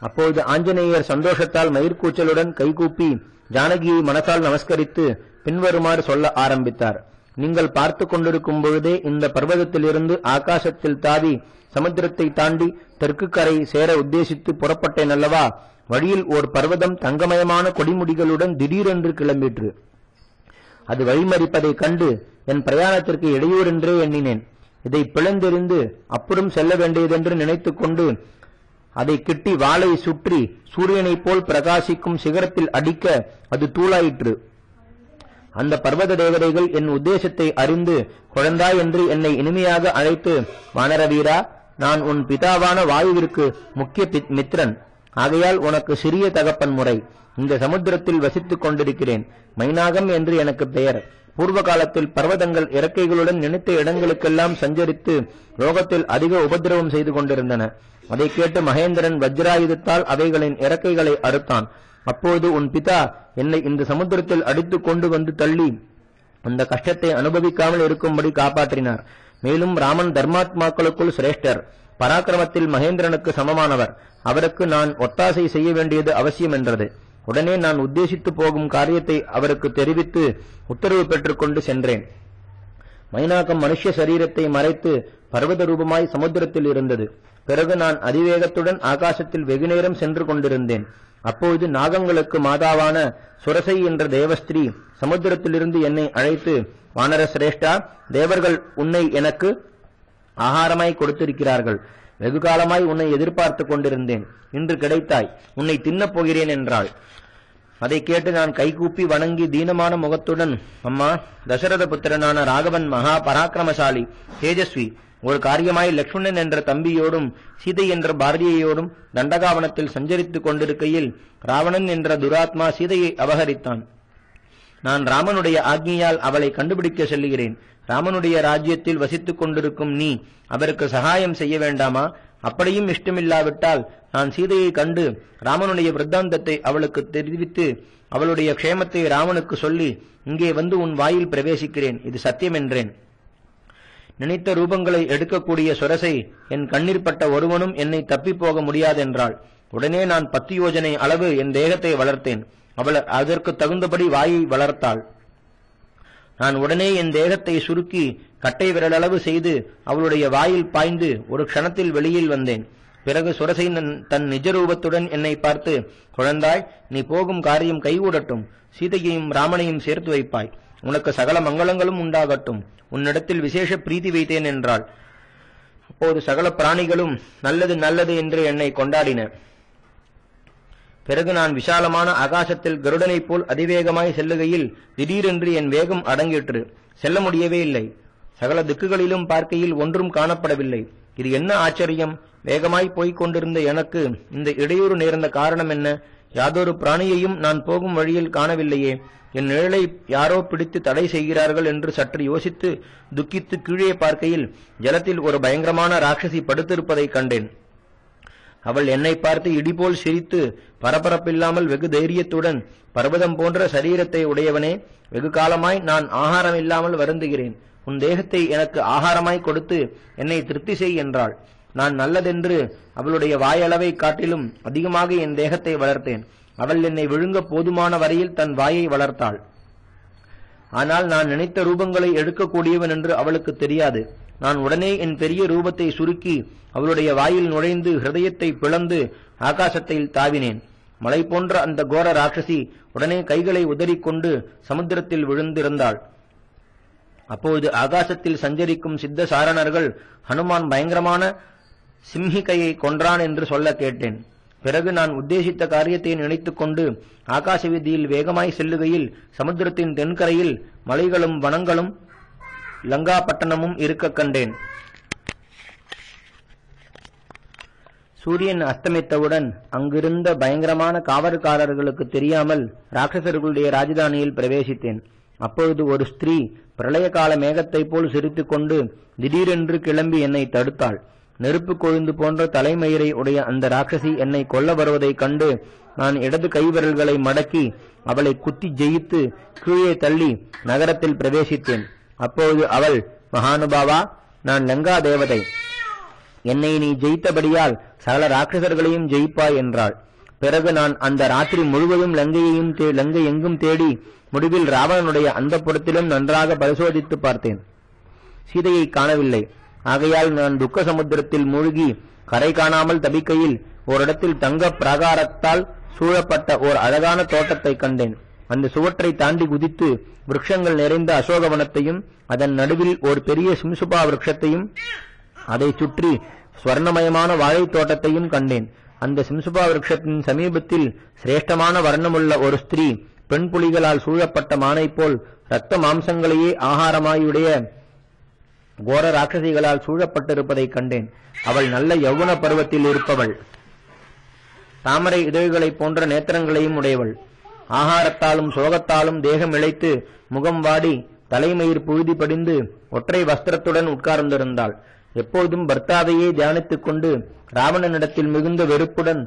அப்போது ஆஞ்சநேயர் சந்தோஷத்தால் மயிர்கூச்சலுடன் கைகூப்பி ஜானகியை மனசால் நமஸ்கரித்து பின்வருமாறு சொல்ல ஆரம்பித்தார். நீங்கள் பார்த்து கொண்டிருக்கும் பொழுதே இந்த பர்வதத்திலிருந்து ஆகாசத்தில் தாவி சமுத்திரத்தை தாண்டி தெற்கு கரை சேர உத்தேசித்து புறப்பட்டேன் அல்லவா? வழியில் ஓர் பர்வதம் தங்கமயமான கொடிமுடிகளுடன் திடீரென்று கிளம்பிற்று. அது வழிமறிப்பதைக் கண்டு என் பிரயாணத்திற்கு இடையூறென்றே எண்ணினேன். இதை பிளந்தெறிந்து அப்புறம் செல்ல வேண்டியதென்று நினைத்துக் கொண்டு அதை கிட்டி வாளை சுற்றி சூரியனைப் போல் பிரகாசிக்கும் சிகரத்தில் அடிக்க அது தூளாயிற்று. அந்த பர்வத தேவதைகள் என் உத்தேசத்தை அறிந்து குழந்தாய் என்று என்னை இனிமையாக அழைத்து, வானரவீரா, நான் உன் பிதாவான வாயுவிற்கு முக்கிய மித்திரன். ஆகையால் உனக்கு சிறிய தகப்பன் முறை. இந்த சமுத்திரத்தில் வசித்துக் கொண்டிருக்கிறேன். மைனாகம் என்று எனக்கு பெயர். பூர்வ காலத்தில் பர்வதங்கள் இறக்கைகளுடன் நினைத்த இடங்களுக்கெல்லாம் சஞ்சரித்து லோகத்தில் அதிக உபதிரவம் செய்து கொண்டிருந்தன. அதை கேட்டு மகேந்திரன் வஜ்ராயுதத்தால் அவைகளின் இறக்கைகளை அறுத்தான். அப்போது உன் பிதா என்னை இந்த சமுத்திரத்தில் அடித்துக் கொண்டு வந்து தள்ளி அந்த கஷ்டத்தை அனுபவிக்காமல் இருக்கும்படி காப்பாற்றினார். மேலும் ராமன் தர்மாத்மாக்களுக்குள் சிரேஷ்டர். பராக்கிரமத்தில் மகேந்திரனுக்கு சமமானவர். அவருக்கு நான் ஒத்தாசை செய்ய வேண்டியது அவசியம் என்றது. உடனே நான் உத்தேசித்து போகும் காரியத்தை அவருக்கு தெரிவித்து உத்தரவு பெற்றுக் கொண்டு சென்றேன். மைனாகம் மனுஷ்ய சரீரத்தை மறைத்து பர்வத ரூபமாய் சமுத்திரத்தில் இருந்தது. பிறகு நான் அதிவேகத்துடன் ஆகாசத்தில் வெகுநேரம் சென்று கொண்டிருந்தேன். அப்போது நாகங்களுக்கு மாதாவான சுரசை என்ற தேவஸ்திரீ சமுத்திரத்திலிருந்து என்னை அழைத்து, வானர சிரேஷ்டா, தேவர்கள் உன்னை எனக்கு ஆகாரமாய் கொடுத்திருக்கிறார்கள். வெகு காலமாய் உன்னை எதிர்பார்த்து கொண்டிருந்தேன். இன்று கிடைத்தாய். உன்னை தின்னப் போகிறேன் என்றாள். அதை கேட்டு நான் கைகூப்பி வணங்கி தீனமான முகத்துடன், அம்மா, தசரத புத்திரனான ராகவன் மகா பராக்கிரமசாலி, தேஜஸ்வி. ஒரு காரியமாய் லக்ஷ்மணன் என்ற தம்பியோடும் சீதை என்ற பாரதியோடும் தண்டகாவனத்தில் சஞ்சரித்துக் கொண்டிருக்கையில் ராவணன் என்ற துராத்மா சீதையை அபகரித்தான். நான் ராமனுடைய ஆக்ஞையால் அவளை கண்டுபிடிக்க செல்லுகிறேன். ராமனுடைய ராஜ்யத்தில் வசித்துக் கொண்டிருக்கும் நீ அவருக்கு சகாயம் செய்ய வேண்டாமா? அப்படியும் இஷ்டமில்லாவிட்டால் நான் சீதையை கண்டு ராமனுடைய விருத்தாந்தத்தை அவளுக்கு தெரிவித்து அவளுடைய க்ஷேமத்தை ராமனுக்கு சொல்லி இங்கே வந்து உன் வாயில் பிரவேசிக்கிறேன். இது சத்தியம் என்றேன். நினைத்த ரூபங்களை எடுக்கக்கூடிய சுரசை என் கண்ணீர் பட்ட ஒருவனும் என்னை தப்பிப்போக முடியாதென்றாள். உடனே நான் 10 யோஜனை அளவு என் தேகத்தை வளர்த்தேன். அவள் அதற்கு தகுந்தபடி வாயை வளர்த்தாள். நான் உடனே என் தேகத்தை சுருக்கி கட்டை விரலளவு செய்து அவளுடைய வாயில் பாய்ந்து ஒரு க்ஷணத்தில் வெளியில் வந்தேன். பிறகு சுரசை தன் நிஜரூபத்துடன் என்னை பார்த்து, குழந்தாய், நீ போகும் காரியம் கைகூடட்டும், சீதையையும் ராமனையும் சேர்த்து வைப்பாய், உனக்கு சகல மங்களங்களும் உண்டாகட்டும், உன்னிடத்தில் விசேஷ பிரீத்தி வைத்தேன் என்றாள். அப்போது சகல பிராணிகளும் நல்லது நல்லது என்று என்னை கொண்டாடின. பிறகு நான் விசாலமான ஆகாசத்தில் கருடனைப் போல் அதிவேகமாய் செல்லுகையில் திடீரென்று என் வேகம் அடங்கிற்று. செல்ல முடியவே இல்லை. சகல திக்குகளிலும் பார்க்கையில் ஒன்றும் காணப்படவில்லை. இது என்ன ஆச்சரியம்! வேகமாய் போய்க் கொண்டிருந்த எனக்கு இந்த இடையூறு நேர்ந்த காரணம் என்ன? யாதொரு பிராணியையும் நான் போகும் வழியில் காணவில்லையே. என் நிழலை யாரோ பிடித்து தடை செய்கிறார்கள் என்று சற்று யோசித்து துக்கித்து கீழே பார்க்கையில் ஜலத்தில் ஒரு பயங்கரமான ராட்சசி படுத்திருப்பதை கண்டேன். அவள் என்னை பார்த்து இடிபோல் சிரித்து, பரபரப்பில்லாமல் வெகு தைரியத்துடன், பர்வதம் போன்ற சரீரத்தை உடையவனே, வெகு காலமாய் நான் ஆகாரம் இல்லாமல் வருந்துகிறேன். உன் தேகத்தை எனக்கு ஆகாரமாய் கொடுத்து என்னை திருப்தி செய் என்றாள். நான் நல்லதென்று அவளுடைய வாயளவை காட்டிலும் அதிகமாக என் தேகத்தை வளர்த்தேன். அவள் என்னை விழுங்க போதுமான வரையில் தன் வாயை வளர்த்தாள். ஆனால் நான் நினைத்த ரூபங்களை எடுக்கக்கூடியவன் என்று அவளுக்கு தெரியாது. நான் உடனே என் பெரிய ரூபத்தை சுருக்கி அவளுடைய வாயில் நுழைந்து ஹிருதயத்தை பிளந்து ஆகாசத்தில் தாவினேன். மலை போன்ற அந்த கோர ராட்சசி உடனே கைகளை உதறிக்கொண்டு சமுத்திரத்தில் விழுந்திருந்தாள். அப்போது ஆகாசத்தில் சஞ்சரிக்கும் சித்த சாரணர்கள் ஹனுமான் பயங்கரமான சிம்ஹிகையை கொன்றான் என்று சொல்ல கேட்டேன். பிறகு நான் உத்தேசித்த காரியத்தை நினைத்துக் கொண்டு ஆகாச வீதியில் வேகமாய் செல்லுகையில் சமுத்திரத்தின் தென்கரையில் மலைகளும் வனங்களும் லங்கா பட்டணமும் இருக்க கண்டேன். சூரியன் அஸ்தமித்தவுடன் அங்கிருந்த பயங்கரமான காவற்காரர்களுக்கு தெரியாமல் ராட்சசர்களுடைய ராஜதானியில் பிரவேசித்தேன். அப்பொழுது ஒரு ஸ்திரீ பிரளய கால மேகத்தைப் போல் சிரித்துக் கொண்டு திடீரென்று கிளம்பி என்னை தடுத்தாள். நெருப்பு கொழுந்து போன்ற தலைமயிரை உடைய அந்த ராட்சசி என்னை கொல்ல வருவதைக் கண்டு நான் இடது கைவிரல்களை மடக்கி அவளை குத்தி ஜெயித்து கீழே தள்ளி நகரத்தில் பிரவேசித்தேன். அப்போது அவள், மகானுபாவா, நான் லங்கா தேவதை, என்னை நீ ஜெயித்தபடியால் சகல ராட்சசர்களையும் ஜெயிப்பாய் என்றாள். பிறகு நான் அந்த ராத்திரி முழுவதும் லங்கை எங்கும் தேடி முடிவில் ராவணனுடைய அந்த புறத்திலும் நன்றாக பரிசோதித்து பார்த்தேன். சீதையை காணவில்லை. ஆகையால் நான் துக்க சமுத்திரத்தில் மூழ்கி கரை காணாமல் தபிக்கையில் ஓரிடத்தில் தங்க பிராகாரத்தால் சூழப்பட்ட ஓர் அழகான தோட்டத்தை கண்டேன். அந்த சுவற்றை தாண்டி குதித்து விருட்சங்கள் நிறைந்த அசோகவனத்தையும் அதன் நடுவில் ஒரு பெரிய சிம்சுபா விருட்சத்தையும் அதை சுற்றி ஸ்வர்ணமயமான வாழை தோட்டத்தையும் கண்டேன். அந்த சிம்சுபா விருட்சத்தின் சமீபத்தில் சிரேஷ்டமான வர்ணமுள்ள ஒரு ஸ்திரீ பெண் புலிகளால் சூழப்பட்ட மானை போல் இரத்த மாம்சங்களையே ஆகாரமாயுடைய கோர ராட்சசிகளால் சூழப்பட்டிருப்பதை கண்டேன். அவள் நல்ல யௌவன பருவத்தில் இருப்பவள். தாமரை இதழ்களைப் போன்ற நேத்திரங்களையும் உடையவள். ஆகாரத்தாலும் சோகத்தாலும் தேகம் இழைத்து முகம் வாடி தலைமயிர் புழுதி படிந்து ஒற்றை வஸ்திரத்துடன் உட்கார்ந்திருந்தாள். எப்போதும் பர்த்தாவையே தியானித்துக் கொண்டு ராவணனிடத்தில் மிகுந்த வெறுப்புடன்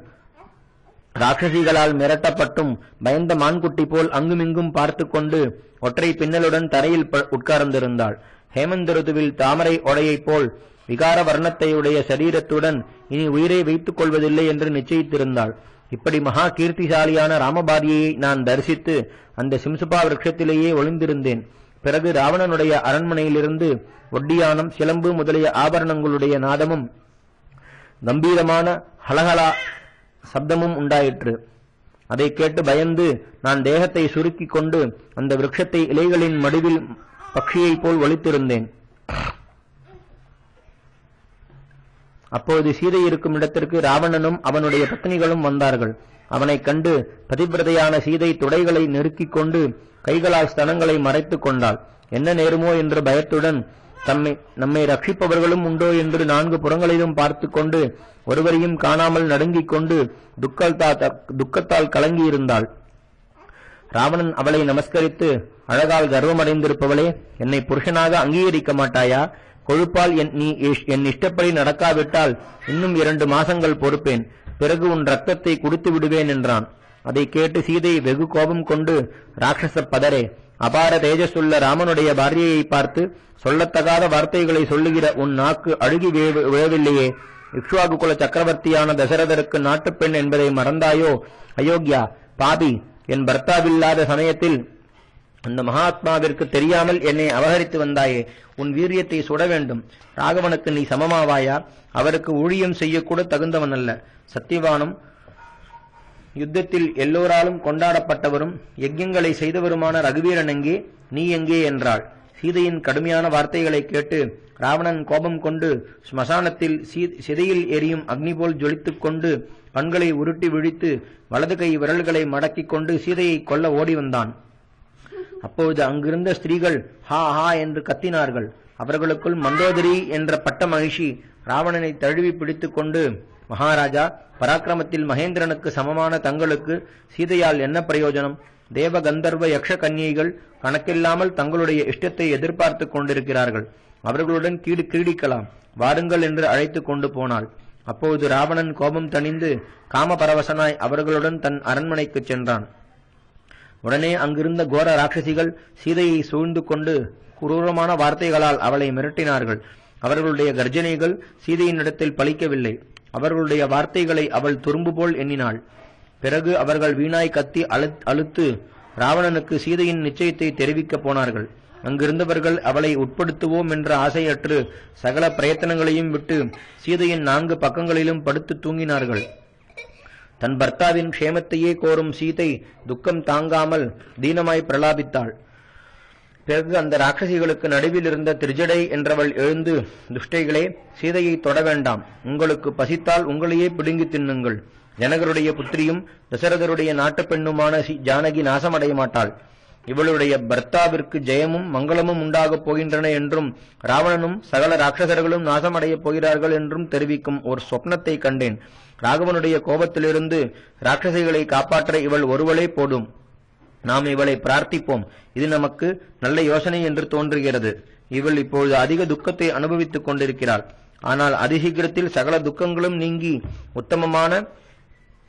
ராட்சசிகளால் மிரட்டப்பட்டும் பயந்த மான்குட்டி போல் அங்குமிங்கும் பார்த்து கொண்டு ஒற்றை பின்னலுடன் தரையில் உட்கார்ந்திருந்தாள். ஹேமந்த ருதுவில் தாமரை ஒடையைப் போல் விகார வர்ணத்தையுடைய சரீரத்துடன் இனி உயிரை வைத்துக் கொள்வதில்லை என்று நிச்சயித்திருந்தாள். இப்படி மகா கீர்த்திசாலியான ராமபாரியை நான் தரிசித்து அந்த சிம்சுபா விருட்சத்திலேயே ஒளிந்திருந்தேன். பிறகு ராவணனுடைய அரண்மனையிலிருந்து ஒட்டியானம், சிலம்பு முதலிய ஆபரணங்களுடைய நாதமும் கம்பீரமான ஹலஹலா சப்தமும் உண்டாயிற்று. அதை கேட்டு பயந்து நான் தேகத்தை சுருக்கிக் கொண்டு அந்த விருட்சத்தை இலைகளின் மடுவில் பட்சியைப் போல் ஒலித்திருந்தேன். அப்போது சீதை இருக்கும் இடத்திற்கு ராவணனும் அவனுடைய பத்னிகளும் வந்தார்கள். அவனைக் கண்டு பதிவிரதையான சீதை துடைகளை நெருக்கிக் கொண்டு கைகளால் ஸ்தனங்களை மறைத்துக் கொண்டாள். என்ன நேருமோ என்ற பயத்துடன் நம்மை ரட்சிப்பவர்களும் உண்டோ என்று 4 புறங்களிலும் பார்த்து கொண்டு ஒருவரையும் காணாமல் நடுங்கிக் கொண்டு துக்கத்தால் கலங்கியிருந்தாள். ராவணன் அவளை நமஸ்கரித்து, அழகால் கர்வமடைந்திருப்பவளே, என்னை புருஷனாக அங்கீகரிக்க மாட்டாயா? கொழுப்பால் நீ என் இஷ்டப்படி நடக்காவிட்டால் இன்னும் 2 மாசங்கள் பொறுப்பேன். பிறகு உன் ரத்தத்தை குடித்து விடுவேன் என்றான். அதை கேட்டு சீதை வெகு கோபம் கொண்டு, ராட்சச பதரே, அபார தேஜஸுள்ள ராமனுடைய பாரியையை பார்த்து சொல்லத்தகாத வார்த்தைகளை சொல்லுகிற உன் நாக்கு அழுகி விழவில்லையே? இக்ஷ்வாகு குல சக்கரவர்த்தியான தசரதருக்கு நாட்டுப்பெண் என்பதை மறந்தாயோ? அயோக்யா, பாபி, என் பர்த்தாவில்லாத சமயத்தில் அந்த மகாத்மாவிற்கு தெரியாமல் என்னை அபகரித்து வந்தாயே. உன் வீரியத்தை சுட வேண்டும். ராகவனுக்கு நீ சமமாவாயா? அவருக்கு ஊழியம் செய்யக்கூட தகுந்தவன் அல்ல. சத்தியவானும் யுத்தத்தில் எல்லோராலும் கொண்டாடப்பட்டவரும் யஜ்யங்களை செய்தவருமான ரகுவீரன் எங்கே? நீ எங்கே என்றாள். சீதையின் கடுமையான வார்த்தைகளை கேட்டு ராவணன் கோபம் கொண்டு ஸ்மசானத்தில் சிதையில் எரியும் அக்னி போல் ஜொலித்துக் கொண்டு கண்களை உருட்டி விழித்து வலது கை விரல்களை மடக்கிக் கொண்டு சீதையை கொல்ல ஓடி வந்தான். அப்பொழுது அங்கிருந்த ஸ்திரீகள் ஹா ஹா என்று கத்தினார்கள். அவர்களுக்குள் மந்தோதரி என்ற பட்ட மகிழ்ச்சி ராவணனை தழுவி பிடித்துக் கொண்டு, மகாராஜா, பராக்கிரமத்தில் மகேந்திரனுக்கு சமமான தங்களுக்கு சீதையால் என்ன பிரயோஜனம்? தேவ கந்தர்வ யக்ஷ கன்னியைகள் கணக்கில்லாமல் தங்களுடைய இஷ்டத்தை எதிர்பார்த்து கொண்டிருக்கிறார்கள். அவர்களுடன் கிரீடிக்கலாம், வாருங்கள் என்று அழைத்து கொண்டு போனாள். அப்போது ராவணன் கோபம் தணிந்து காமபரவசனாய் அவர்களுடன் தன் அரண்மனைக்கு சென்றான். உடனே அங்கிருந்த கோர ராட்சசிகள் சீதையை சூழ்ந்து கொண்டு குரூரமான வார்த்தைகளால் அவளை மிரட்டினார்கள். அவர்களுடைய கர்ஜனைகள் சீதையினிடத்தில் பலிக்கவில்லை. அவர்களுடைய வார்த்தைகளை அவள் துரும்பு போல் எண்ணினாள். பிறகு அவர்கள் வீணாய் கத்தி அழுத்து ராவணனுக்கு சீதையின் நிச்சயத்தை தெரிவிக்கப் போனார்கள். அங்கிருந்தவர்கள் அவளை உட்படுத்துவோம் என்ற ஆசையற்று சகல பிரயத்தனங்களையும் விட்டு சீதையின் 4 பக்கங்களிலும் படுத்து தூங்கினார்கள். தன் பர்த்தாவின் க்ஷேமத்தையே கோரும் சீதை துக்கம் தாங்காமல் தீனமாய் பிரலாபித்தாள். பிறகு அந்த ராட்சசிகளுக்கு நடுவில் இருந்த திரிஜடை என்றவள் எழுந்து, துஷ்டைகளே, சீதையை தொட வேண்டாம். உங்களுக்கு பசித்தால் உங்களையே பிடுங்கி தின்னுங்கள். ஜனகருடைய புத்திரியும் தசரதருடைய நாட்டுப் பெண்ணுமான ஜானகி நாசமடைய மாட்டாள். இவளுடைய பர்த்தாவிற்கு ஜெயமும் மங்களமும் உண்டாகப் போகின்றன என்றும் ராவணனும் சகல ராட்சசர்களும் நாசமடையப் போகிறார்கள் என்றும் தெரிவிக்கும் ஒரு சொப்னத்தை கண்டேன். ராகவனுடைய கோபத்திலிருந்து ராட்சசிகளை காப்பாற்ற இவள் ஒருவளே போடும். நாம் இவளை பிரார்த்திப்போம். இது நமக்கு நல்ல யோசனை என்று தோன்றுகிறது. இவள் இப்பொழுது அதிக துக்கத்தை அனுபவித்துக் கொண்டிருக்கிறாள். ஆனால் அதிசீக்கிரத்தில் சகல துக்கங்களும் நீங்கி உத்தமமான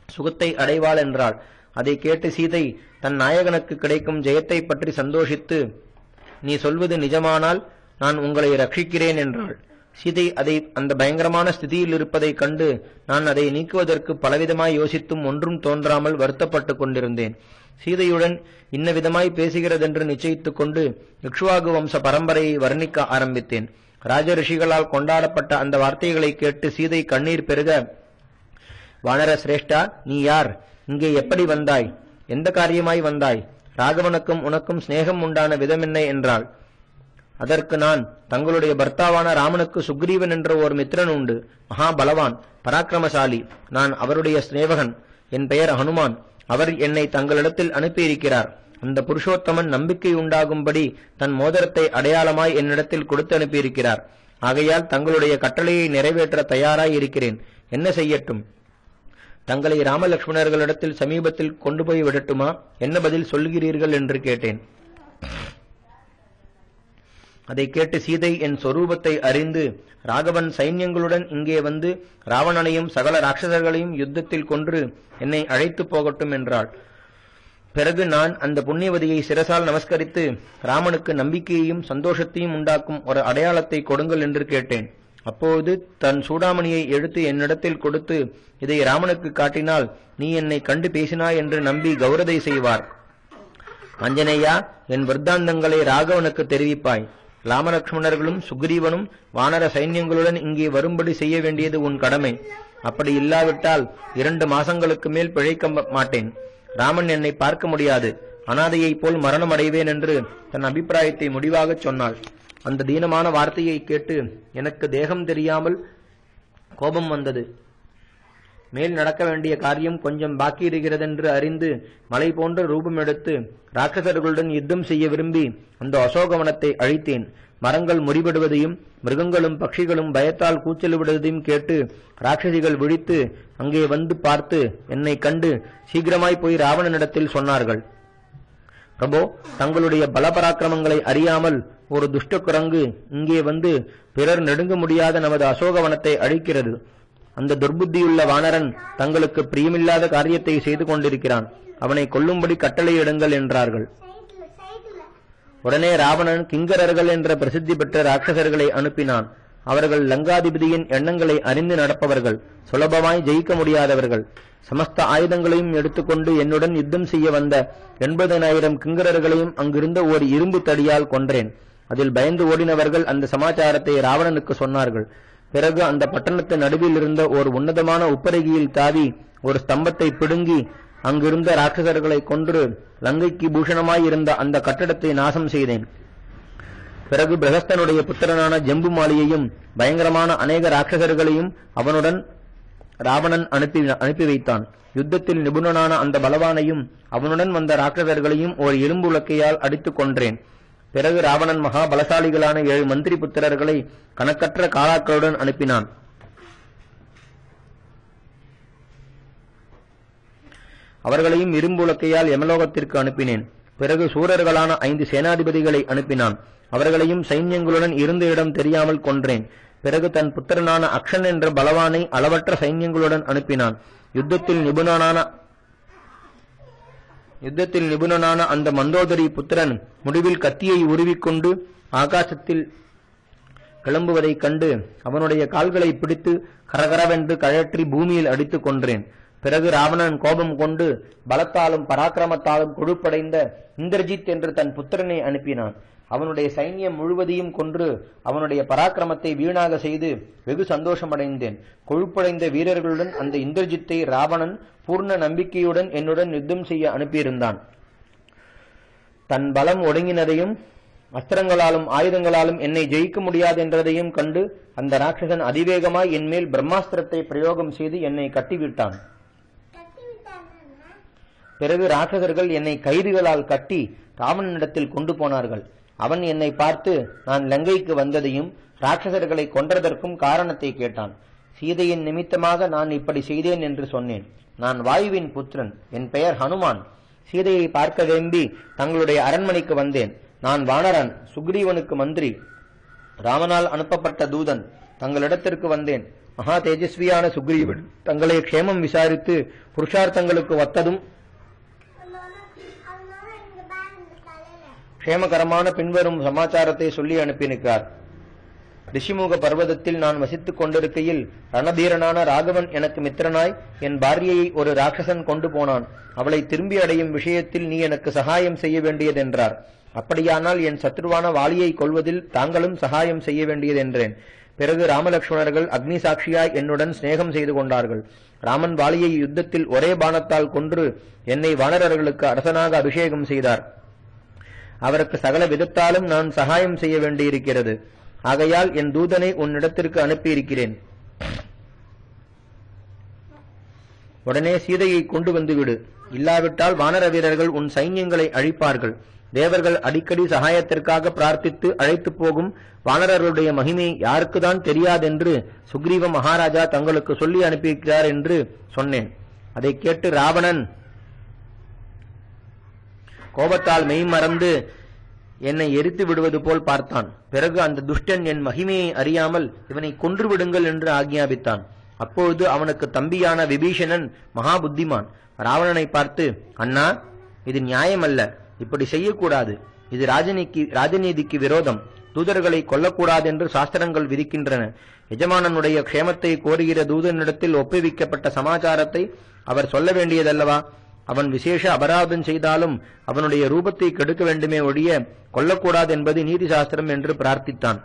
சுகத்தை அடைவாள் என்றாள். அதை கேட்டு சீதை தன் நாயகனுக்கு கிடைக்கும் ஜெயத்தை பற்றி சந்தோஷித்து, நீ சொல்வது நிஜமானால் நான் உங்களை ரட்சிக்கிறேன் என்றாள். சீதை அந்த பயங்கரமான ஸ்திதியில் இருப்பதை கண்டு நான் அதை நீக்குவதற்கு பலவிதமாய் யோசித்தும் ஒன்றும் தோன்றாமல் வருத்தப்பட்டுக் கொண்டிருந்தேன். சீதையுடன் இன்ன விதமாய் பேசுகிறதென்று நிச்சயித்துக் கொண்டு இக்ஷ்வாகு வம்ச பரம்பரையை வர்ணிக்க ஆரம்பித்தேன். ராஜரிஷிகளால் கொண்டாடப்பட்ட அந்த வார்த்தைகளை கேட்டு சீதை கண்ணீர் பெருக, வானர சிரேஷ்டா, நீ யார்? இங்கே எப்படி வந்தாய்? எந்த காரியமாய் வந்தாய்? ராகவனுக்கும் உனக்கும் சிநேகம் உண்டான விதமென்ன என்றாள். அதற்கு நான், தங்களுடைய பர்த்தாவான ராமனுக்கு சுக்ரீவன் என்ற ஒரு மித்திரன் உண்டு. மகாபலவான், பராக்கிரமசாலி. நான் அவருடைய சிநேகன். என் பெயர் ஹனுமான். அவர் என்னை தங்களிடத்தில் அனுப்பியிருக்கிறார். அந்த புருஷோத்தமன் நம்பிக்கை உண்டாகும்படி தன் மோதிரத்தை அடையாளமாய் என்னிடத்தில் கொடுத்து அனுப்பியிருக்கிறார். ஆகையால் தங்களுடைய கட்டளையை நிறைவேற்ற தயாராய் இருக்கிறேன். என்ன செய்யட்டும்? தங்களை ராமலட்சுமணர்களிடத்தில் சமீபத்தில் கொண்டு போய் விடட்டுமா? என்ன பதில் சொல்கிறீர்கள் என்று கேட்டேன். அதை கேட்டு சீதை என் சொரூபத்தை அறிந்து, ராகவன் சைன்யங்களுடன் இங்கே வந்து ராவணனையும் சகல ராட்சசர்களையும் யுத்தத்தில் கொன்று என்னை அழைத்து போகட்டும் என்றாள். பிறகு நான் அந்த புண்ணியவதியை சிரசால் நமஸ்கரித்து, ராமனுக்கு நம்பிக்கையையும் சந்தோஷத்தையும் உண்டாக்கும் ஒரு அடையாளத்தை கொடுங்கள் என்று கேட்டேன். அப்போது தன் சூடாமணியை எடுத்து என்னிடத்தில் கொடுத்து, இதை ராமனுக்கு காட்டினால் நீ என்னை கண்டு பேசினாய் என்று நம்பி கௌரதை செய்வார். அஞ்சனேயா, என் விருத்தாந்தங்களை ராகவனுக்கு தெரிவிப்பாய். ராமலட்சுமணர்களும் சுக்ரீவனும் வானர சைன்யங்களுடன் இங்கே வரும்படி செய்ய வேண்டியது உன் கடமை. அப்படி இல்லாவிட்டால் 2 மாசங்களுக்கு மேல் பிழைக்க மாட்டேன். ராமன் என்னை பார்க்க முடியாது. அனாதையைப் போல் மரணம் அடைவேன் என்று தன் அபிப்பிராயத்தை முடிவாகச் சொன்னாள். அந்த தீனமான வார்த்தையை கேட்டு எனக்கு தேகம் தெரியாமல் கோபம் வந்தது. மேல் நடக்க வேண்டிய காரியம் கொஞ்சம் பாக்கி இருக்கிறதென்று அறிந்து மலை போன்ற ரூபம் எடுத்து ராட்சசர்களுடன் யுத்தம் செய்ய விரும்பி அந்த அசோகவனத்தை அழித்தேன். மரங்கள் முறிபடுவதையும் மிருகங்களும் பட்சிகளும் பயத்தால் கூச்சல் விடுவதையும் கேட்டு ராட்சசிகள் விழித்து அங்கே வந்து பார்த்து என்னை கண்டு சீக்கிரமாய் போய் ராவணனிடத்தில் சொன்னார்கள். பிரபோ, தங்களுடைய பலபராக்கிரமங்களை அறியாமல் ஒரு துஷ்ட குரங்கு இங்கே வந்து பிறர் நெடுங்க முடியாத நமது அசோகவனத்தை அழிக்கிறது. அந்த துர்புத்தியுள்ள வானரன் தங்களுக்கு பிரியமில்லாத காரியத்தை செய்து கொண்டிருக்கிறான். அவனை கொல்லும்படி கட்டளையிடுங்கள் என்றார்கள். உடனே ராவணன் கிங்கரர்கள் என்ற பிரசித்தி பெற்ற ராட்சசர்களை அனுப்பினான். அவர்கள் லங்காதிபதியின் எண்ணங்களை அறிந்து நடப்பவர்கள், சுலபமாய் ஜெயிக்க முடியாதவர்கள். சமஸ்த ஆயுதங்களையும் எடுத்துக்கொண்டு என்னுடன் யுத்தம் செய்ய வந்த 80,000 கிங்கரர்களையும் அங்கிருந்த ஒரு இரும்பு தடியால் கொன்றேன். அதில் பயந்து ஓடினவர்கள் அந்த சமாச்சாரத்தை ராவணனுக்கு சொன்னார்கள். பிறகு அந்த பட்டணத்தின் நடுவில் இருந்த ஒரு உன்னதமான உப்பரகியில் தாவி ஒரு ஸ்தம்பத்தை பிடுங்கி அங்கிருந்த ராட்சசர்களை கொன்று லங்கைக்கு பூஷணமாயிருந்த அந்த கட்டடத்தை நாசம் செய்தேன். பிறகு பிரகஸ்தனுடைய புத்திரனான ஜம்புமாலியையும் பயங்கரமான அநேக ராட்சசர்களையும் அவனுடன் ராவணன் அனுப்பி வைத்தான். யுத்தத்தில் நிபுணனான அந்த பலவானையும் அவனுடன் வந்த ராட்சசர்களையும் ஒரு இரும்பு உலக்கையால் அடித்துக் கொன்றேன். பிறகு ராவணன் மகா பலசாலிகளான 7 மந்திரி புத்திரர்களை கணக்கற்ற காலாக்களுடன் அனுப்பினான். அவர்களையும் இரும்பு உலக்கையால் யமலோகத்திற்கு அனுப்பினேன். பிறகு சூரர்களான 5 சேனாதிபதிகளை அனுப்பினான். அவர்களையும் சைன்யங்களுடன் இருந்த இடம் தெரியாமல் கொன்றேன். பிறகு தன் புத்திரனான அக்ஷன் என்ற பலவானை அளவற்ற சைன்யங்களுடன் அனுப்பினான். யுத்தத்தில் நிபுணனான அந்த மந்தோதரி புத்திரன் முடிவில் கத்தியை உருவிக்கொண்டு ஆகாசத்தில் கிளம்புவதைக் கண்டு அவனுடைய கால்களை பிடித்து கரகரவென்று கழற்றி பூமியில் அடித்துக் கொன்றேன். பிறகு ராவணன் கோபம் கொண்டு பலத்தாலும் பராக்கிரமத்தாலும் கொழுப்படைந்த இந்திரஜித் என்று தன் புத்திரனை அனுப்பினான். அவனுடைய சைன்யம் முழுவதையும் கொன்று அவனுடைய பராக்கிரமத்தை வீணாக செய்து வெகு சந்தோஷமடைந்தேன். கொழுப்படைந்த வீரர்களுடன் அந்த இந்திரஜித்தை ராவணன் பூர்ண நம்பிக்கையுடன் என்னுடன் யுத்தம் செய்ய அனுப்பியிருந்தான். தன் பலம் ஒடுங்கினதையும் அஸ்திரங்களாலும் ஆயுதங்களாலும் என்னை ஜெயிக்க முடியாது என்றதையும் கண்டு அந்த ராட்சசன் அதிவேகமாய் என்மேல் பிரம்மாஸ்திரத்தை பிரயோகம் செய்து என்னை கட்டிவிட்டான். பிறகு ராட்சசர்கள் என்னை கயிறுகளால் கட்டி ராவணனிடத்தில் கொண்டு போனார்கள். அவன் என்னை பார்த்து நான் லங்கைக்கு வந்ததையும் ராட்சசர்களை கொன்றதற்கும் காரணத்தை கேட்டான். சீதையின் நிமித்தமாக நான் இப்படி செய்தேன் என்று சொன்னேன். நான் வாயுவின் புத்திரன், என் பெயர் ஹனுமான். சீதையை பார்க்க விரும்பி தங்களுடைய அரண்மனைக்கு வந்தேன். நான் வானரன், சுக்ரீவனுக்கு மந்திரி, ராமனால் அனுப்பப்பட்ட தூதன். தங்களிடத்திற்கு வந்தேன். மகா தேஜஸ்வியான சுக்ரீவன் தங்களை க்ஷேமம் விசாரித்து புருஷார்த்தங்களுக்கு ஒத்ததும் க்ஷேமகரமான பின்வரும் சமாச்சாரத்தை சொல்லி அனுப்பியிருக்கிறார். ரிஷிமுக பர்வதத்தில் நான் வசித்துக் கொண்டிருக்கையில் ரணதீரனான ராகவன் எனக்கு மித்திரனாய் என் பாரியையை ஒரு ராட்சசன் கொண்டு போனான். அவளை திரும்பி அடையும் விஷயத்தில் நீ எனக்கு சகாயம் செய்ய வேண்டியதென்றார். அப்படியானால் என் சத்ருவான வாலியை கொள்வதில் தாங்களும் சகாயம் செய்ய வேண்டியதென்றேன். பிறகு ராமலட்சுமணர்கள் அக்னி சாட்சியாய் என்னுடன் சிநேகம் செய்து கொண்டார்கள். ராமன் வாலியை யுத்தத்தில் ஒரே பானத்தால் கொன்று என்னை வானரர்களுக்கு அரசனாக அபிஷேகம் செய்தார். அவருக்கு சகல விதத்தாலும் நான் சகாயம் செய்ய வேண்டியிருக்கிறது. ஆகையால் என் தூதனை உன்னிடத்திற்கு அனுப்பியிருக்கிறேன். உடனே சீதையை கொண்டு வந்துவிடு. இல்லாவிட்டால் வானர வீரர்கள் உன் சைன்யங்களை அழிப்பார்கள். தேவர்கள் அடிக்கடி சகாயத்திற்காக பிரார்த்தித்து அழைத்து போகும் வானரர்களுடைய மகிமை யாருக்குதான் தெரியாதென்று சுக்ரீவ மகாராஜா தங்களுக்கு சொல்லி அனுப்பியிருக்கிறார் என்று சொன்னேன். அதை கேட்டு ராவணன் கோபத்தால் மெய்மறந்து என்னை எரித்து விடுவது போல் பார்த்தான். பிறகு அந்த துஷ்டன் என் மகிமையை அறியாமல் இவனை கொன்று விடுங்கள் என்று ஆக்ஞாபித்தான். அப்பொழுது அவனுக்கு தம்பியான விபீஷணன் மகா புத்திமான் ராவணனை பார்த்து, அண்ணா, இது நியாயமல்ல, இப்படி செய்யக்கூடாது. இது ராஜநீதிக்கு விரோதம். தூதர்களை கொல்லக்கூடாது என்று சாஸ்திரங்கள் விதிக்கின்றன. எஜமானனுடைய க்ஷேமத்தை கோருகிற தூதனிடத்தில் ஒப்புவிக்கப்பட்ட சமாச்சாரத்தை அவர் சொல்ல வேண்டியதல்லவா? அவன் விசேஷ அபராதம் செய்தாலும் அவனுடைய ரூபத்தை கெடுக்க வேண்டுமே ஒழிய கொல்லக்கூடாது என்பது நீதி சாஸ்திரம் என்று பிரார்த்தித்தான்.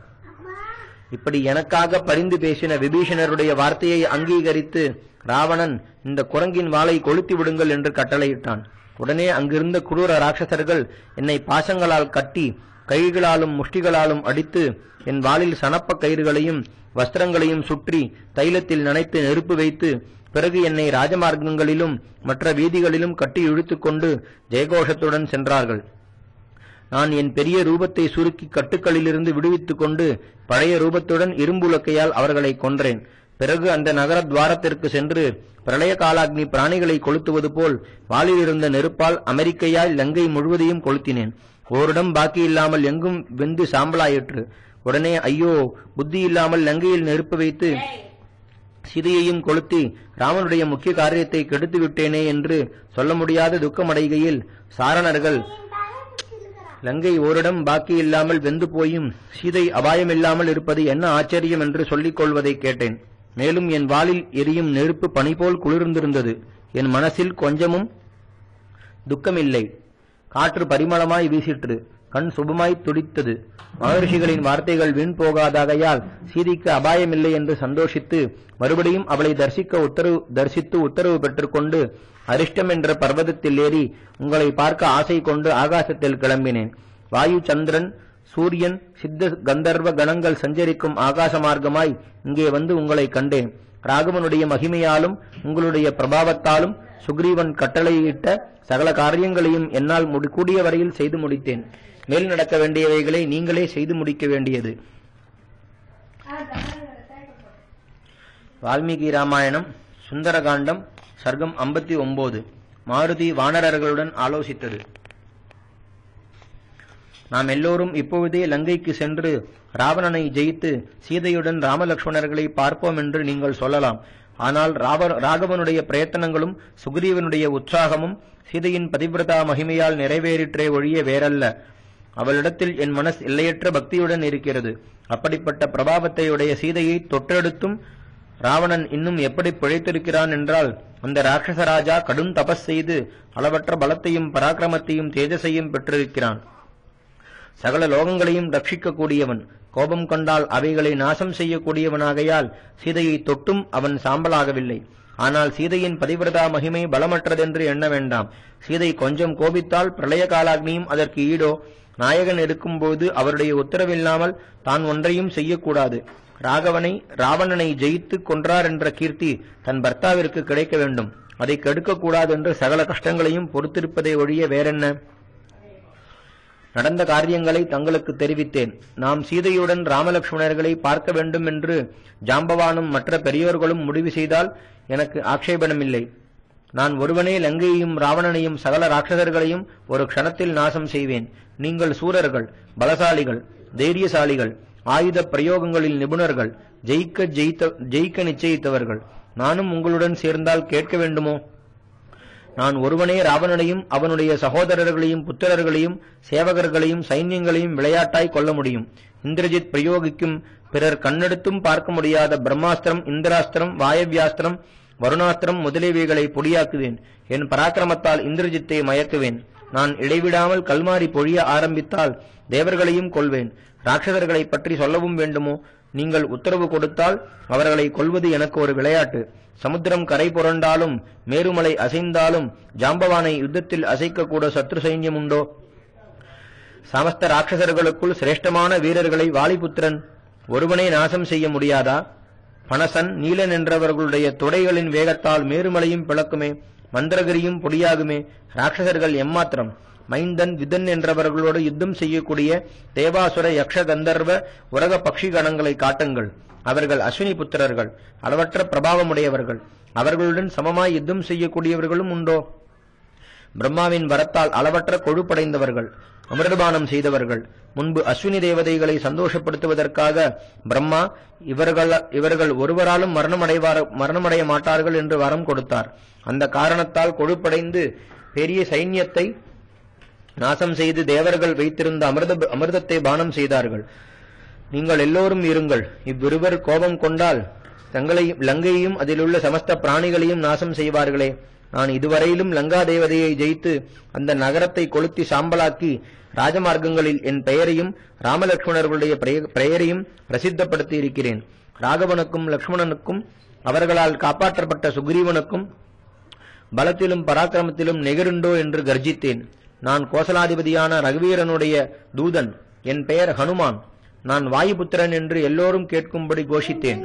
இப்படி எனக்காக பரிந்து பேசின விபீஷணருடைய வார்த்தையை அங்கீகரித்து ராவணன் இந்த குரங்கின் வாளை கொளுத்தி விடுங்கள் என்று கட்டளையிட்டான். உடனே அங்கிருந்த குரூர ராட்சசர்கள் என்னை பாசங்களால் கட்டி கைகளாலும் முஷ்டிகளாலும் அடித்து என் வாளில் சணப்ப கயிறுகளையும் வஸ்திரங்களையும் சுற்றி தைலத்தில் நனைத்து நெருப்பு வைத்து பிறகு என்னை ராஜமார்க்கங்களிலும் மற்ற வீதிகளிலும் கட்டி இழுத்துக் கொண்டு ஜெயகோஷத்துடன் சென்றார்கள். நான் என் பெரிய ரூபத்தை சுருக்கி கட்டுக்களிலிருந்து விடுவித்துக் கொண்டு பழைய ரூபத்துடன் இரும்புலக்கையால் அவர்களை கொன்றேன். பிறகு அந்த நகர துவாரத்திற்கு சென்று பிரளய காலாக்னி பிராணிகளை கொளுத்துவது போல் வாளிலிருந்த நெருப்பால் அமெரிக்கையால் லங்கை முழுவதையும் கொளுத்தினேன். ஓரிடம் பாக்கி இல்லாமல் எங்கும் வெந்து சாம்பலாயிற்று. உடனே ஐயோ, புத்தி இல்லாமல் லங்கையில் நெருப்பு வைத்து சீதையையும் கொளுத்தி ராமனுடைய முக்கிய காரியத்தை கெடுத்து விட்டேனே என்று சொல்ல முடியாத துக்கமடைகையில் சாரணர்கள் லங்கை ஓரிடம் பாக்கி இல்லாமல் வெந்து போயும் சீதை அபாயமில்லாமல் இருப்பது என்ன ஆச்சரியம் என்று சொல்லிக் கொள்வதை கேட்டேன். மேலும் என் வாளில் எரியும் நெருப்பு பனிபோல் குளிர்ந்திருந்தது. என் மனசில் கொஞ்சமும் துக்கமில்லை. காற்று பரிமளமாய் வீசிற்று. கண் சுபமாய் துடித்தது. மகர்ஷிகளின் வார்த்தைகள் வீண் போகாதாகையால் சீதைக்கு அபாயமில்லை என்று சந்தோஷித்து மறுபடியும் அவளை தரிசித்து உத்தரவு பெற்றுக்கொண்டு அரிஷ்டம் என்ற பர்வதத்தில் ஏறி உங்களை பார்க்க ஆசை கொண்டு ஆகாசத்தில் கிளம்பினேன். வாயு, சந்திரன், சூரியன், சித்த கந்தர்வ கணங்கள் சஞ்சரிக்கும் ஆகாச மார்க்கமாய் இங்கே வந்து உங்களை கண்டேன். ராகவனுடைய மகிமையாலும் உங்களுடைய பிரபாவத்தாலும் சுக்ரீவன் கட்டளையிட்ட சகல காரியங்களையும் என்னால் கூடிய வரையில் செய்து முடித்தேன். மேல் நடக்க வேண்டியவைகளை நீங்களே செய்து முடிக்க வேண்டியது. வால்மீகி ராமாயணம் சுந்தரகாண்டம் சர்க்கம் 59. மாருதி வானரர்களுடன் ஆலோசித்தது. நாம் எல்லோரும் இப்பொழுதே லங்கைக்கு சென்று ராவணனை ஜெயித்து சீதையுடன் ராமலட்சுமணர்களை பார்ப்போம் என்று நீங்கள் சொல்லலாம். ஆனால் ராகவனுடைய பிரயத்தனங்களும் சுக்ரீவனுடைய உற்சாகமும் சீதையின் பதிவிரதா மகிமையால் நிறைவேறிற்றே ஒழிய வேறல்ல. அவளிடத்தில் என் மனஸ் எல்லையற்ற பக்தியுடன் இருக்கிறது. அப்படிப்பட்ட பிரபாவத்தையுடைய சீதையை தொற்றெடுத்தும் ராவணன் இன்னும் எப்படி பிழைத்திருக்கிறான் என்றால், அந்த ராட்சசராஜா கடும் தபஸ் செய்து அளவற்ற பலத்தையும் பராக்கிரமத்தையும் தேஜஸையும் பெற்றிருக்கிறான். சகல லோகங்களையும் ரட்சிக்கக்கூடியவன். கோபம் கொண்டால் அவைகளை நாசம் செய்யக்கூடியவனாகையால் சீதையை தொட்டும் அவன் சாம்பலாகவில்லை. ஆனால் சீதையின் பதிவிரதா மகிமை பலமற்றதென்று எண்ண வேண்டாம். சீதை கொஞ்சம் கோபித்தால் பிரளய காலாக்னியும் அதற்கு ஈடோ. நாயகன் இருக்கும்போது அவருடைய உத்தரவில்லாமல் தான் ஒன்றையும் செய்யக்கூடாது. ராவணனை ஜெயித்து கொன்றார் என்ற கீர்த்தி தன் பர்த்தாவிற்கு கிடைக்க வேண்டும். அதை கெடுக்கக்கூடாது என்று சகல கஷ்டங்களையும் பொறுத்திருப்பதை ஒழிய வேறென்ன? நடந்த காரியங்களை தங்களுக்கு தெரிவித்தேன். நாம் சீதையுடன் ராமலட்சுமணர்களை பார்க்க வேண்டும் என்று ஜாம்பவானும் மற்ற பெரியோர்களும் முடிவு செய்தால் எனக்கு ஆட்சேபனமில்லை. நான் ஒருவனே லங்கையையும் ராவணனையும் சகல ராட்சசர்களையும் ஒரு க்ஷணத்தில் நாசம் செய்வேன். நீங்கள் சூரர்கள், பலசாலிகள், தைரியசாலிகள், ஆயுத பிரயோகங்களில் நிபுணர்கள், ஜெயிக்க நிச்சயித்தவர்கள். நானும் உங்களுடன் சேர்ந்தால் கேட்க வேண்டுமோ? நான் ஒருவனே ராவணனையும் அவனுடைய சகோதரர்களையும் புத்திரர்களையும் சேவகர்களையும் சைன்யங்களையும் விளையாட்டாய் கொள்ள முடியும். இந்திரஜித் பிரயோகிக்கும் பிறர் கண்ணெடுத்தும் பார்க்க முடியாத பிரம்மாஸ்திரம், இந்திராஸ்திரம், வாயவியாஸ்திரம், வருணாஸ்திரம் முதலியவைகளை பொடியாக்குவேன். என் பராக்கிரமத்தால் இந்திரஜித்தை மயக்குவேன். நான் இடைவிடாமல் கல்மாரி பொழிய ஆரம்பித்தால் தேவர்களையும் கொள்வேன். ராட்சசர்களை பற்றி சொல்லவும் வேண்டுமோ? நீங்கள் உத்தரவு கொடுத்தால் அவர்களை கொல்வது எனக்கு ஒரு விளையாட்டு. சமுத்திரம் கரை புரண்டாலும் மேருமலை அசைந்தாலும் ஜாம்பவானை யுத்தத்தில் அசைக்கக்கூட சத்ரு சைன்யம் உண்டோ? சமஸ்த ராட்சசர்களுக்குள் சிரேஷ்டமான வீரர்களை வாலிபுத்திரன் ஒருவனே நாசம் செய்ய முடியாதா? பனசன், நீலன் என்றவர்களுடைய தொடைகளின் வேகத்தால் மேருமலையும் பிளக்குமே, மந்திரகிரியும் பொடியாகுமே. ராட்சசர்கள் எம்மாத்திரம்? மைந்தன், விதன் என்றவர்களோடு யுத்தம் செய்யக்கூடிய தேவாசுர, யக்ஷ, கந்தர்வ, உரக பக்ஷி கணங்களை காட்டுங்கள். அவர்கள் அஸ்வினி புத்திரர்கள், அளவற்ற பிரபாவமுடையவர்கள். அவர்களுடன் சமமாய் யுத்தம் செய்யக்கூடியவர்களும் உண்டோ? பிரம்மாவின் வரத்தால் அளவற்ற கொழுப்படைந்தவர்கள், அமிர்தபானம் செய்தவர்கள். முன்பு அஸ்வினி தேவதைகளை சந்தோஷப்படுத்துவதற்காக பிரம்மா இவர்கள் ஒருவராலும் மரணமடைய மாட்டார்கள் என்று வரம் கொடுத்தார். அந்த காரணத்தால் கொழுப்படைந்து பெரிய சைன்யத்தை நாசம் செய்து தேவர்கள் வைத்திருந்த அமிர்தத்தை பானம் செய்தார்கள். நீங்கள் எல்லோரும் இருங்கள். இவ்விருவர் கோபம் கொண்டால் லங்கையையும் அதிலுள்ள சமஸ்த பிராணிகளையும் நாசம் செய்வார்களே. நான் இதுவரையிலும் லங்கா தேவதையை ஜெயித்து அந்த நகரத்தை கொளுத்தி சாம்பலாக்கி ராஜமார்க்கங்களில் என் பெயரையும் ராமலட்சுமணர்களுடைய பெயரையும் பிரசித்தப்படுத்தி இருக்கிறேன். ராகவனுக்கும் லட்சுமணனுக்கும் அவர்களால் காப்பாற்றப்பட்ட சுக்ரீவனுக்கும் பலத்திலும் பராக்கிரமத்திலும் நெகருண்டோ என்று கர்ஜித்தேன். நான் கோசலாதிபதியான ரகுவீரனுடைய தூதன். என் பெயர் ஹனுமான். நான் வாயுபுத்திரன் என்று எல்லோரும் கேட்கும்படி கோஷித்தேன்.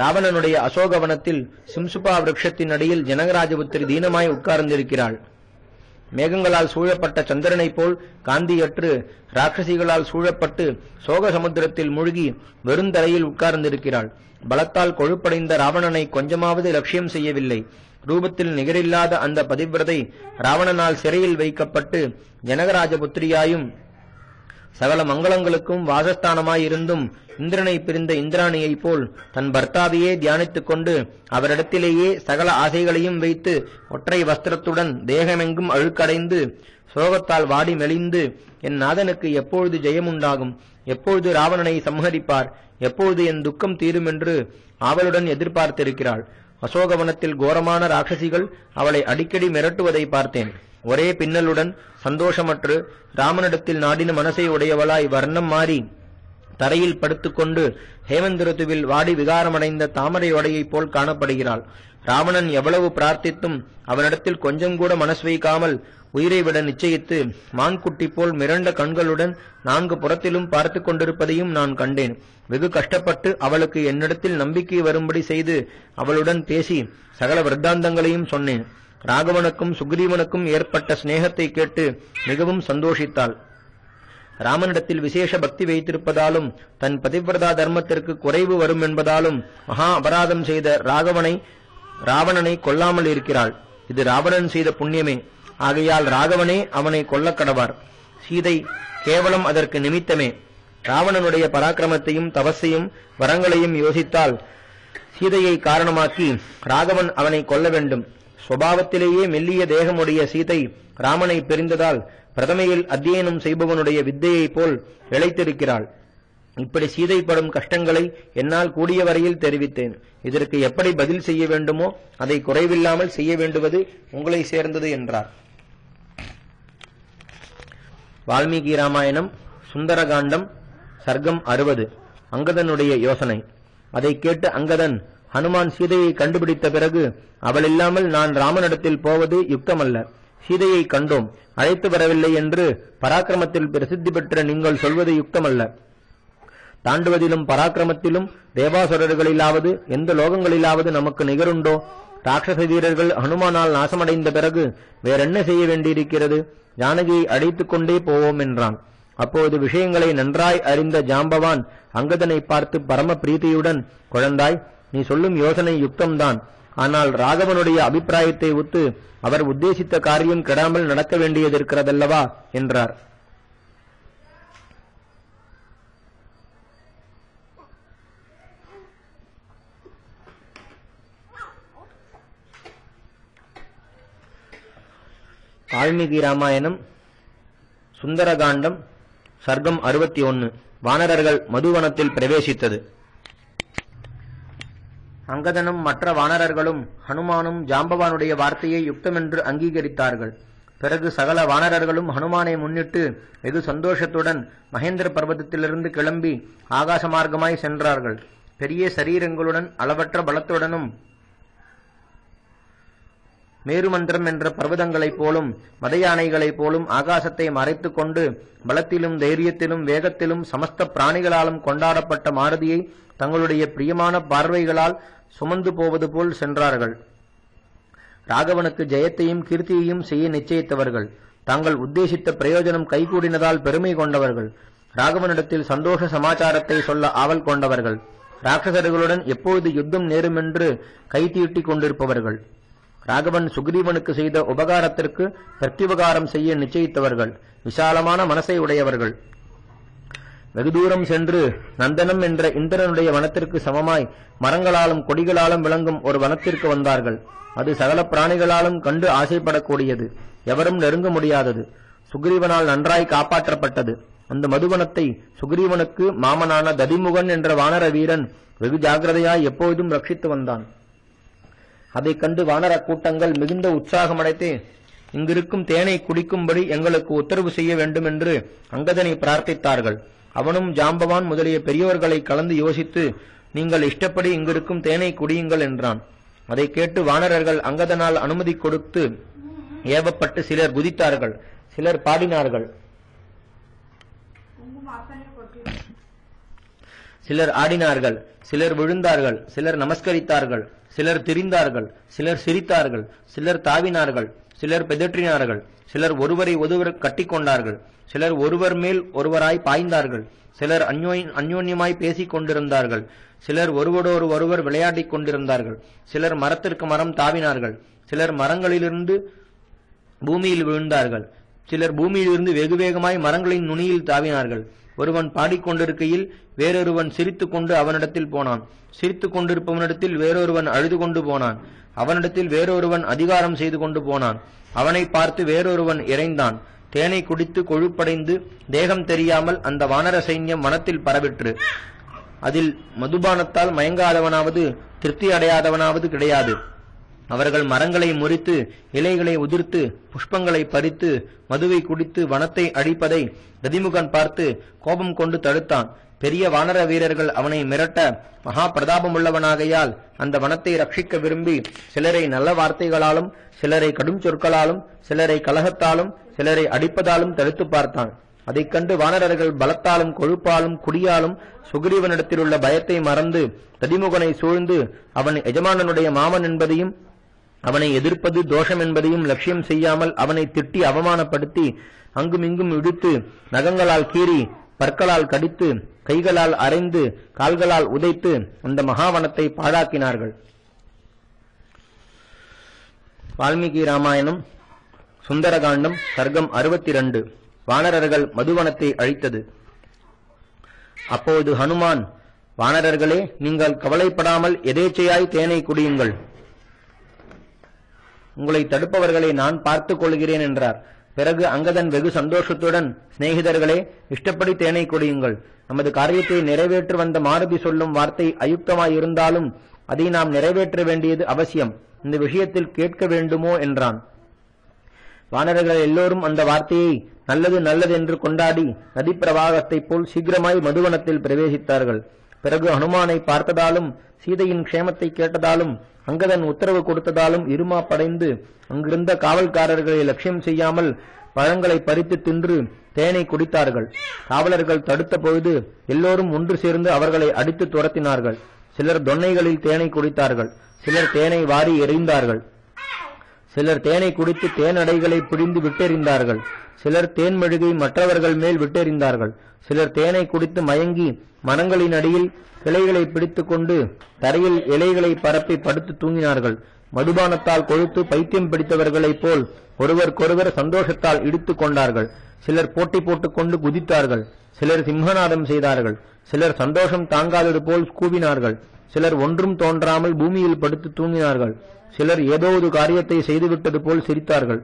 ராவணனுடைய அசோகவனத்தில் சிம்சுபா விருட்சத்தின் அடியில் ஜனகராஜபுத்திரி தீனமாய் உட்கார்ந்திருக்கிறாள். மேகங்களால் சூழப்பட்ட சந்திரனைப் போல் காந்தியற்று ராட்சசிகளால் சூழப்பட்டு சோக சமுத்திரத்தில் மூழ்கி வெறுந்தரையில் உட்கார்ந்திருக்கிறாள். பலத்தால் கொழுப்படைந்த ராவணனை கொஞ்சமாவது லட்சியம் செய்யவில்லை. ரூபத்தில் நிகரில்லாத அந்த பதிவிரதை ராவணனால் சிறையில் வைக்கப்பட்டு ஜனகராஜபுத்திரியாயும் சகல மங்களங்களுக்கும் வாசஸ்தானமாயிருந்தும் இந்திரனை பிரிந்த இந்திராணியைப் போல் தன் பர்த்தாவையே தியானித்துக் கொண்டு அவரிடத்திலேயே சகல ஆசைகளையும் வைத்து ஒற்றை வஸ்திரத்துடன் தேகமெங்கும் அழுக்கடைந்து சோகத்தால் வாடி மெலிந்து என் நாதனுக்கு எப்பொழுது ஜெயமுண்டாகும், எப்பொழுது ராவணனை சம்ஹரிப்பார், எப்பொழுது என் துக்கம் தீரும் என்று ஆவலுடன் எதிர்பார்த்திருக்கிறாள். அசோகவனத்தில் கோரமான ராட்சசிகள் அவளை அடிக்கடி மிரட்டுவதை பார்த்தேன். ஒரே பின்னலுடன் சந்தோஷமற்று ராமனிடத்தில் நாடின மனசை உடையவளாய் வர்ணம் மாறி தரையில் படுத்துக்கொண்டு ஹேமந்த ருத்துவில் வாடி விகாரமடைந்த தாமரை உடையைப் போல் காணப்படுகிறாள். ராவணன் எவ்வளவு பிரார்த்தித்தும் அவனிடத்தில் கொஞ்சம் கூட மனசு வைக்காமல் உயிரை விட நிச்சயித்து மான்குட்டி போல் மிரண்ட கண்களுடன் 4 புறத்திலும் பார்த்து கொண்டிருப்பதையும் நான் கண்டேன். வெகு கஷ்டப்பட்டு அவளுக்கு என்னிடத்தில் நம்பிக்கை வரும்படி செய்து அவளுடன் பேசி சகல விருத்தாந்தங்களையும் சொன்னேன். ராகவனுக்கும் சுக்ரீவனுக்கும் ஏற்பட்ட சிநேகத்தை கேட்டு மிகவும் சந்தோஷித்தாள். ராமனிடத்தில் விசேஷ பக்தி வைத்திருப்பதாலும் தன் பதிவிரதா தர்மத்திற்கு குறைவு வரும் என்பதாலும் மகா அபராதம் செய்த ராவணனை கொல்லாமல் இருக்கிறாள். இது ராவணன் செய்த புண்ணியமே. ஆகையால் ராகவனே அவனை கொல்லக் கடவார். சீதை கேவலம் அதற்கு நிமித்தமே. ராவணனுடைய பராக்கிரமத்தையும் தவசையும் வரங்களையும் யோசித்தால் சீதையை காரணமாக்கி ராகவன் அவனை கொல்ல வேண்டும். சுபாவத்திலேயே மெல்லிய தேகமுடைய சீதை ராமனை பிரிந்ததால் பிரதமையில் அத்தியனம் செய்பவனுடைய வித்தையைப் போல் இழைத்திருக்கிறாள். இப்படி சீதை படும் கஷ்டங்களை என்னால் கூடிய வரையில் தெரிவித்தேன். இதற்கு எப்படி பதில் செய்ய வேண்டுமோ அதை குறைவில்லாமல் செய்ய வேண்டுவது உங்களை சேர்ந்தது என்றார். வால்மீகி ராமாயணம் சுந்தரகாண்டம் சர்க்கம் 60. அங்கதனுடைய யோசனை. அதை கேட்டு அங்கதன், ஹனுமான் சீதையை கண்டுபிடித்த பிறகு அவள் இல்லாமல் நான் ராமனிடத்தில் போவது யுக்தமல்ல. சீதையை கண்டோம், அழைத்து வரவில்லை என்று பராக்கிரமத்தில் பிரசித்தி பெற்ற நீங்கள் சொல்வது யுக்தமல்ல. தாண்டுவதிலும் பராக்கிரமத்திலும் தேவாசுரர்களிலாவது எந்த லோகங்களிலாவது நமக்கு நிகருண்டோ? ராட்சச வீரர்கள் ஹனுமானால் நாசமடைந்த பிறகு வேறென்ன செய்ய வேண்டியிருக்கிறது? ஜானகியை அழைத்துக் கொண்டே போவோம் என்றான். அப்போது விஷயங்களை நன்றாய் அறிந்த ஜாம்பவான் அங்கதனை பார்த்து பரம பிரீத்தியுடன், குழந்தாய், நீ சொல்லும் யோசனை யுக்தம்தான். ஆனால் ராகவனுடைய அபிப்பிராயத்தை ஒத்து அவர் உத்தேசித்த காரியம் கெடாமல் நடக்க வேண்டியதிருக்கிறதல்லவா என்றார். வால்மீகி ராமாயணம் சுந்தரகாண்டம் சர்க்கம் 61. வானரர்கள் மதுவனத்தில் பிரவேசித்தது. அங்கதனும் மற்ற வானரர்களும் ஹனுமானும் ஜாம்பவானுடைய வார்த்தையை யுக்தமென்று அங்கீகரித்தார்கள். பிறகு சகல வானரர்களும் ஹனுமானை முன்னிட்டு வெகு சந்தோஷத்துடன் மகேந்திர பர்வதத்திலிருந்து கிளம்பி ஆகாச மார்க்கமாய் சென்றார்கள். பெரிய சரீரங்களுடன் அளவற்ற பலத்துடனும் மேருமந்திரம் என்ற பர்வதங்களைப் போலும் மத யானைகளைப் போலும் ஆகாசத்தை மறைத்துக் கொண்டு பலத்திலும் தைரியத்திலும் வேகத்திலும் சமஸ்த பிராணிகளாலும் கொண்டாடப்பட்ட மாருதியை தங்களுடைய பிரியமான பார்வைகளால் சுமந்து போவது போல் சென்றார்கள். ராகவனுக்கு ஜெயத்தையும் கீர்த்தியையும் செய்ய நிச்சயித்தவர்கள். தாங்கள் உத்தேசித்த பிரயோஜனம் கைகூடினதால் பெருமை கொண்டவர்கள். ராகவனிடத்தில் சந்தோஷ சமாச்சாரத்தை சொல்ல ஆவல் கொண்டவர்கள். ராட்சசர்களுடன் எப்பொழுது யுத்தம் நேருமென்று கைதீட்டிக் கொண்டிருப்பவர்கள். ராகவன் சுக்ரீவனுக்கு செய்த உபகாரத்திற்கு பிரத்யுபகாரம் செய்ய நிச்சயித்தவர்கள். விசாலமான மனசை உடையவர்கள். வெகு தூரம் சென்று நந்தனம் என்ற இந்திரனுடைய வனத்திற்கு சமமாய் மரங்களாலும் கொடிகளாலும் விளங்கும் ஒரு வனத்திற்கு வந்தார்கள். அது சகல பிராணிகளாலும் கண்டு ஆசைப்படக்கூடியது, எவரும் நெருங்க முடியாதது. சுக்ரீவனால் நன்றாய் காப்பாற்றப்பட்டது. அந்த மதுவனத்தை சுக்ரீவனுக்கு மாமனான ததிமுகன் என்ற வானர வீரன் வெகு ஜாகிரதையாய் எப்போதும் ரட்சித்து வந்தான். அதைக் கண்டு வானர கூட்டங்கள் மிகுந்த உற்சாகமடைத்து, இங்கிருக்கும் தேனை குடிக்கும்படி எங்களுக்கு உத்தரவு செய்ய வேண்டும் என்று அங்கதனை பிரார்த்தித்தார்கள். அவனும் ஜாம்பவான் முதலிய பெரியோர்களை கலந்து யோசித்து, நீங்கள் இஷ்டப்படி இங்கிருக்கும் தேனை குடியுங்கள் என்றான். அதை கேட்டு வானரர்கள் அங்கதனால் அனுமதி கொடுத்து ஏவப்பட்டு சிலர் குதித்தார்கள், சிலர் பாடினார்கள், சிலர் ஆடினார்கள், சிலர் விழுந்தார்கள், சிலர் நமஸ்கரித்தார்கள், சிலர் திரிந்தார்கள், சிலர் சிரித்தார்கள், சிலர் தாவினார்கள், சிலர் பிதற்றினார்கள், சிலர் ஒருவரை ஒருவர் கட்டிக்கொண்டார்கள், சிலர் ஒருவர் மேல் ஒருவராய் பாய்ந்தார்கள், சிலர் அந்யோன்யமாய் பேசிக் கொண்டிருந்தார்கள், சிலர் ஒருவரோடு ஒருவர் விளையாடிக் கொண்டிருந்தார்கள், சிலர் மரத்திற்கு மரம் தாவினார்கள், சிலர் மரங்களிலிருந்து பூமியில் விழுந்தார்கள். சிலர் பூமியிலிருந்து வெகு வேகமாய் மரங்களின் நுனியில் தாவினார்கள். ஒருவன் பாடிக்கொண்டிருக்கையில் வேறொருவன் சிரித்துக் கொண்டு அவனிடத்தில் போனான். சிரித்துக் கொண்டிருப்பவனிடத்தில் வேறொருவன் அழுது கொண்டு போனான். அவனிடத்தில் வேறொருவன் அதிகாரம் செய்து கொண்டு போனான். அவனை பார்த்து வேறொருவன் இறைந்தான். தேனை குடித்து கொழுப்படைந்து தேகம் தெரியாமல் அந்த வானர சைன்யம் வனத்தில் பரவிற்று. அதில் மதுபானத்தால் மயங்காதவனாவது திருப்தி அடையாதவனாவது கிடையாது. அவர்கள் மரங்களை முறித்து இலைகளை உதிர்த்து புஷ்பங்களை பறித்து மதுவை குடித்து வனத்தை அழிப்பதை ததிமுகன் பார்த்து கோபம் கொண்டு தடுத்தான். பெரிய வானர வீரர்கள் அவனை மிரட்ட மகா பிரதாபமுள்ளவனாகையால் அந்த வனத்தை ரட்சிக்க விரும்பி சிலரை நல்ல வார்த்தைகளாலும் சிலரை கடும் சொற்களாலும் சிலரை கலகத்தாலும் சிலரை அடிப்பதாலும் தடுத்து பார்த்தான். அதைக் கண்டு வானரர்கள் பலத்தாலும் கொழுப்பாலும் குடியாலும் சுக்ரீவனிடத்திலுள்ள பயத்தை மறந்து ததிமுகனை சூழ்ந்து அவன் எஜமானனுடைய மாமன் என்பதையும் அவனை எதிர்ப்பது தோஷம் என்பதையும் லட்சியம் செய்யாமல் அவனை திட்டி அவமானப்படுத்தி அங்குமிங்கும் இழுத்து நகங்களால் கீறி பற்களால் கடித்து கைகளால் அரைந்து கால்களால் உதைத்து அந்த மகாவனத்தை பாழாக்கினார்கள். வால்மீகி ராமாயணம் சுந்தரகாண்டம் சர்க்கம் 62. வானரர்கள் மதுவனத்தை அழித்தது. அப்போது ஹனுமான், வானரர்களே, நீங்கள் கவலைப்படாமல் எதேச்சையாய் தேனை குடியுங்கள். உங்களை தடுப்பவர்களை நான் பார்த்துக் கொள்கிறேன் என்றார். பிறகு அங்கதன் வெகு சந்தோஷத்துடன், சிநேகிதர்களே, இஷ்டப்படி தேனை குடியுங்கள். நமது காரியத்தை நிறைவேற்ற வந்த மாருதி சொல்லும் வார்த்தை அயுக்தமாயிருந்தாலும் அதை நாம் நிறைவேற்ற வேண்டியது அவசியம். இந்த விஷயத்தில் கேட்க வேண்டுமோ என்றான். வானரர்கள் எல்லோரும் அந்த வார்த்தையை நல்லது நல்லது என்று கொண்டாடி நதி பிரவாகத்தைப் போல் சீக்கிரமாய் மதுவனத்தில் பிரவேசித்தார்கள். பிறகு ஹனுமானை பார்த்ததாலும் சீதையின் க்ஷேமத்தை கேட்டதாலும் அங்கதன் உத்தரவு கொடுத்ததாலும் இருமாப்படைந்து அங்கிருந்த காவல்காரர்களை லட்சியம் செய்யாமல் பழங்களை பறித்து தின்று தேனை குடித்தார்கள். காவலர்கள் தடுத்த பொழுது எல்லோரும் ஒன்று சேர்ந்து அவர்களை அடித்து துரத்தினார்கள். சிலர் தொன்னைகளில் தேனை குடித்தார்கள். சிலர் தேனை வாரி எறிந்தார்கள். சிலர் தேனை குடித்து தேனடைகளை பிடிந்து விட்டெறிந்தார்கள். சிலர் தேன் மெழுகை மற்றவர்கள் மேல் விட்டெறிந்தார்கள். சிலர் தேனை குடித்து மயங்கி மரங்களின் அடியில் கிளைகளை பிடித்துக் கொண்டு தரையில் இலைகளை பரப்பி படுத்து தூங்கினார்கள். மதுபானத்தால் கொழுத்து பைத்தியம் பிடித்தவர்களைப் போல் ஒருவருக்கொருவர் சந்தோஷத்தால் இடித்துக் கொண்டார்கள். சிலர் போட்டி போட்டுக் கொண்டு குதித்தார்கள். சிலர் சிம்மநாதம் செய்தார்கள். சிலர் சந்தோஷம் தாங்காதது போல் கூவினார்கள். சிலர் ஒன்றும் தோன்றாமல் பூமியில் படுத்து தூங்கினார்கள். சிலர் ஏதோ ஒரு காரியத்தை செய்துவிட்டது போல் சிரித்தார்கள்.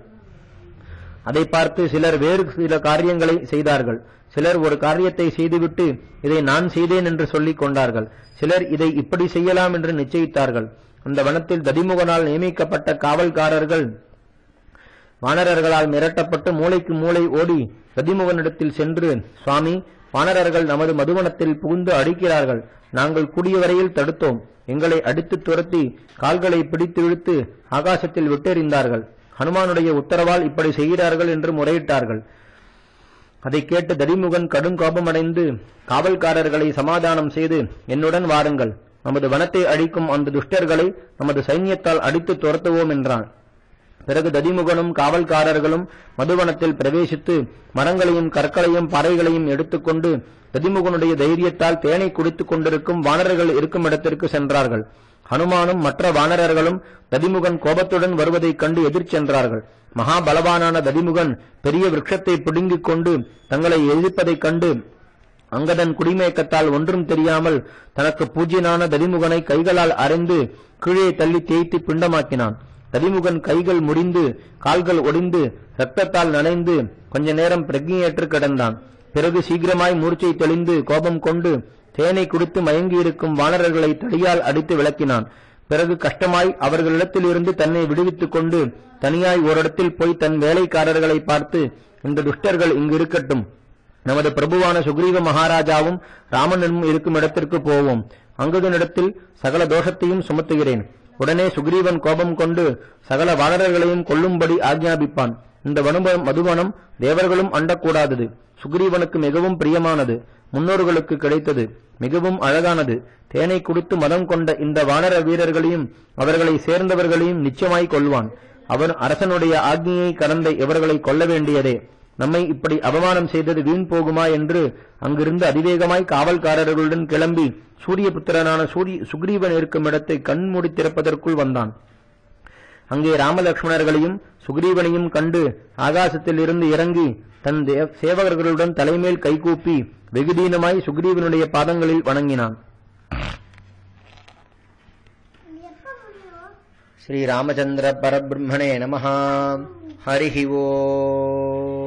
அதை பார்த்து சிலர் வேறு சில காரியங்களை செய்தார்கள். சிலர் ஒரு காரியத்தை செய்துவிட்டு இதை நான் செய்தேன் என்று சொல்லிக் கொண்டார்கள். சிலர் இதை இப்படி செய்யலாம் என்று நிச்சயித்தார்கள். அந்த வனத்தில் ததிமுகனால் நியமிக்கப்பட்ட காவல்காரர்கள் வானரர்களால் மிரட்டப்பட்டு மூளைக்கு மூளை ஓடி ததிமுகனிடத்தில் சென்று, சுவாமி, வானரர்கள் நமது மதுவனத்தில் புகுந்து அடிக்கிறார்கள். நாங்கள் கூடிய வரையில் தடுத்தோம். எங்களை அடித்து துரத்தி கால்களை பிடித்து இழுத்து ஆகாசத்தில் விட்டெறிந்தார்கள். ஹனுமானுடைய உத்தரவால் இப்படி செய்கிறார்கள் என்று முறையிட்டார்கள். அதை கேட்டு ததிமுகன் கடும் கோபமடைந்து காவல்காரர்களை சமாதானம் செய்து, என்னுடன் வாருங்கள், நமது வனத்தை அழிக்கும் அந்த துஷ்டர்களை நமது சைன்யத்தால் அடித்து துரத்துவோம் என்றான். பிறகு ததிமுகனும் காவல்காரர்களும் மதுவனத்தில் பிரவேசித்து மரங்களையும் கற்களையும் பாறைகளையும் எடுத்துக்கொண்டு ததிமுகனுடைய தைரியத்தால் தேனை குடித்துக் கொண்டிருக்கும் வானரர்கள் இருக்கும் இடத்திற்கு சென்றார்கள். ஹனுமானும் மற்ற வானரர்களும் ததிமுகன் கோபத்துடன் வருவதைக் கண்டு எதிர் சென்றார்கள். மகாபலவானான ததிமுகன் பெரிய விருட்சத்தை பிடுங்கிக் கொண்டு தங்களை எதிர்ப்பதைக் கண்டு அங்கதன் குடிமயக்கத்தால் ஒன்றும் தெரியாமல் தனக்கு பூஜ்யனான ததிமுகனை கைகளால் அறைந்து கீழே தள்ளி தேய்த்து பிண்டமாக்கினான். ததிமுகன் கைகள் முறிந்து கால்கள் ஒடிந்து இரத்தத்தால் நனைந்து கொஞ்ச நேரம் பிரக்ஞையற்று கிடந்தான். பிறகு சீக்கிரமாய் மூர்ச்சை தெளிந்து கோபம் கொண்டு தேனை குடித்து மயங்கியிருக்கும் வானரர்களை தடியால் அடித்து விளக்கினான். பிறகு கஷ்டமாய் அவர்களிடத்திலிருந்து தன்னை விடுவித்துக் கொண்டு தனியாய் ஓரிடத்தில் போய் தன் வேலைக்காரர்களை பார்த்து, இந்த துஷ்டர்கள் இங்கு இருக்கட்டும், நமது பிரபுவான சுக்ரீவ மகாராஜாவும் ராமனும் இருக்கும் இடத்திற்கு போவோம். அங்குதனிடத்தில் சகல தோஷத்தையும் சுமத்துகிறேன். உடனே சுக்ரீவன் கோபம் கொண்டு சகல வானரர்களையும் கொல்லும்படி ஆக்ஞாபிப்பான். இந்த மதுவனம் தேவர்களும் அண்டக்கூடாதது. சுக்ரீவனுக்கு மிகவும் பிரியமானது, முன்னோர்களுக்கு கிடைத்தது, மிகவும் அழகானது. தேனை குடித்து மதம் கொண்ட இந்த வானர வீரர்களையும் அவர்களை சேர்ந்தவர்களையும் நிச்சயமாய் கொள்வான். அவன் அரசனுடைய ஆக்ஞையை கடந்த இவர்களை கொல்ல வேண்டியதே. நம்மை இப்படி அவமானம் செய்தது வீண் போகுமா என்று அங்கிருந்து அதிவேகமாய் காவல்காரர்களுடன் கிளம்பி சூரியபுத்திரனான சுக்ரீவன் இருக்கும் இடத்தை கண்மூடி திறப்பதற்குள் வந்தான். அங்கே ராமலக்ஷ்மணர்களையும் சுக்ரீவனையும் கண்டு ஆகாசத்தில் இருந்து இறங்கி தன் சேவகர்களுடன் தலைமேல் கைகூப்பி வெகுதீனமாய் சுக்ரீவனுடைய பாதங்களில் வணங்கினான். ஸ்ரீ ராமச்சந்திர பரபிரம்மணே நமஹ. ஹரிஹி ஓம்.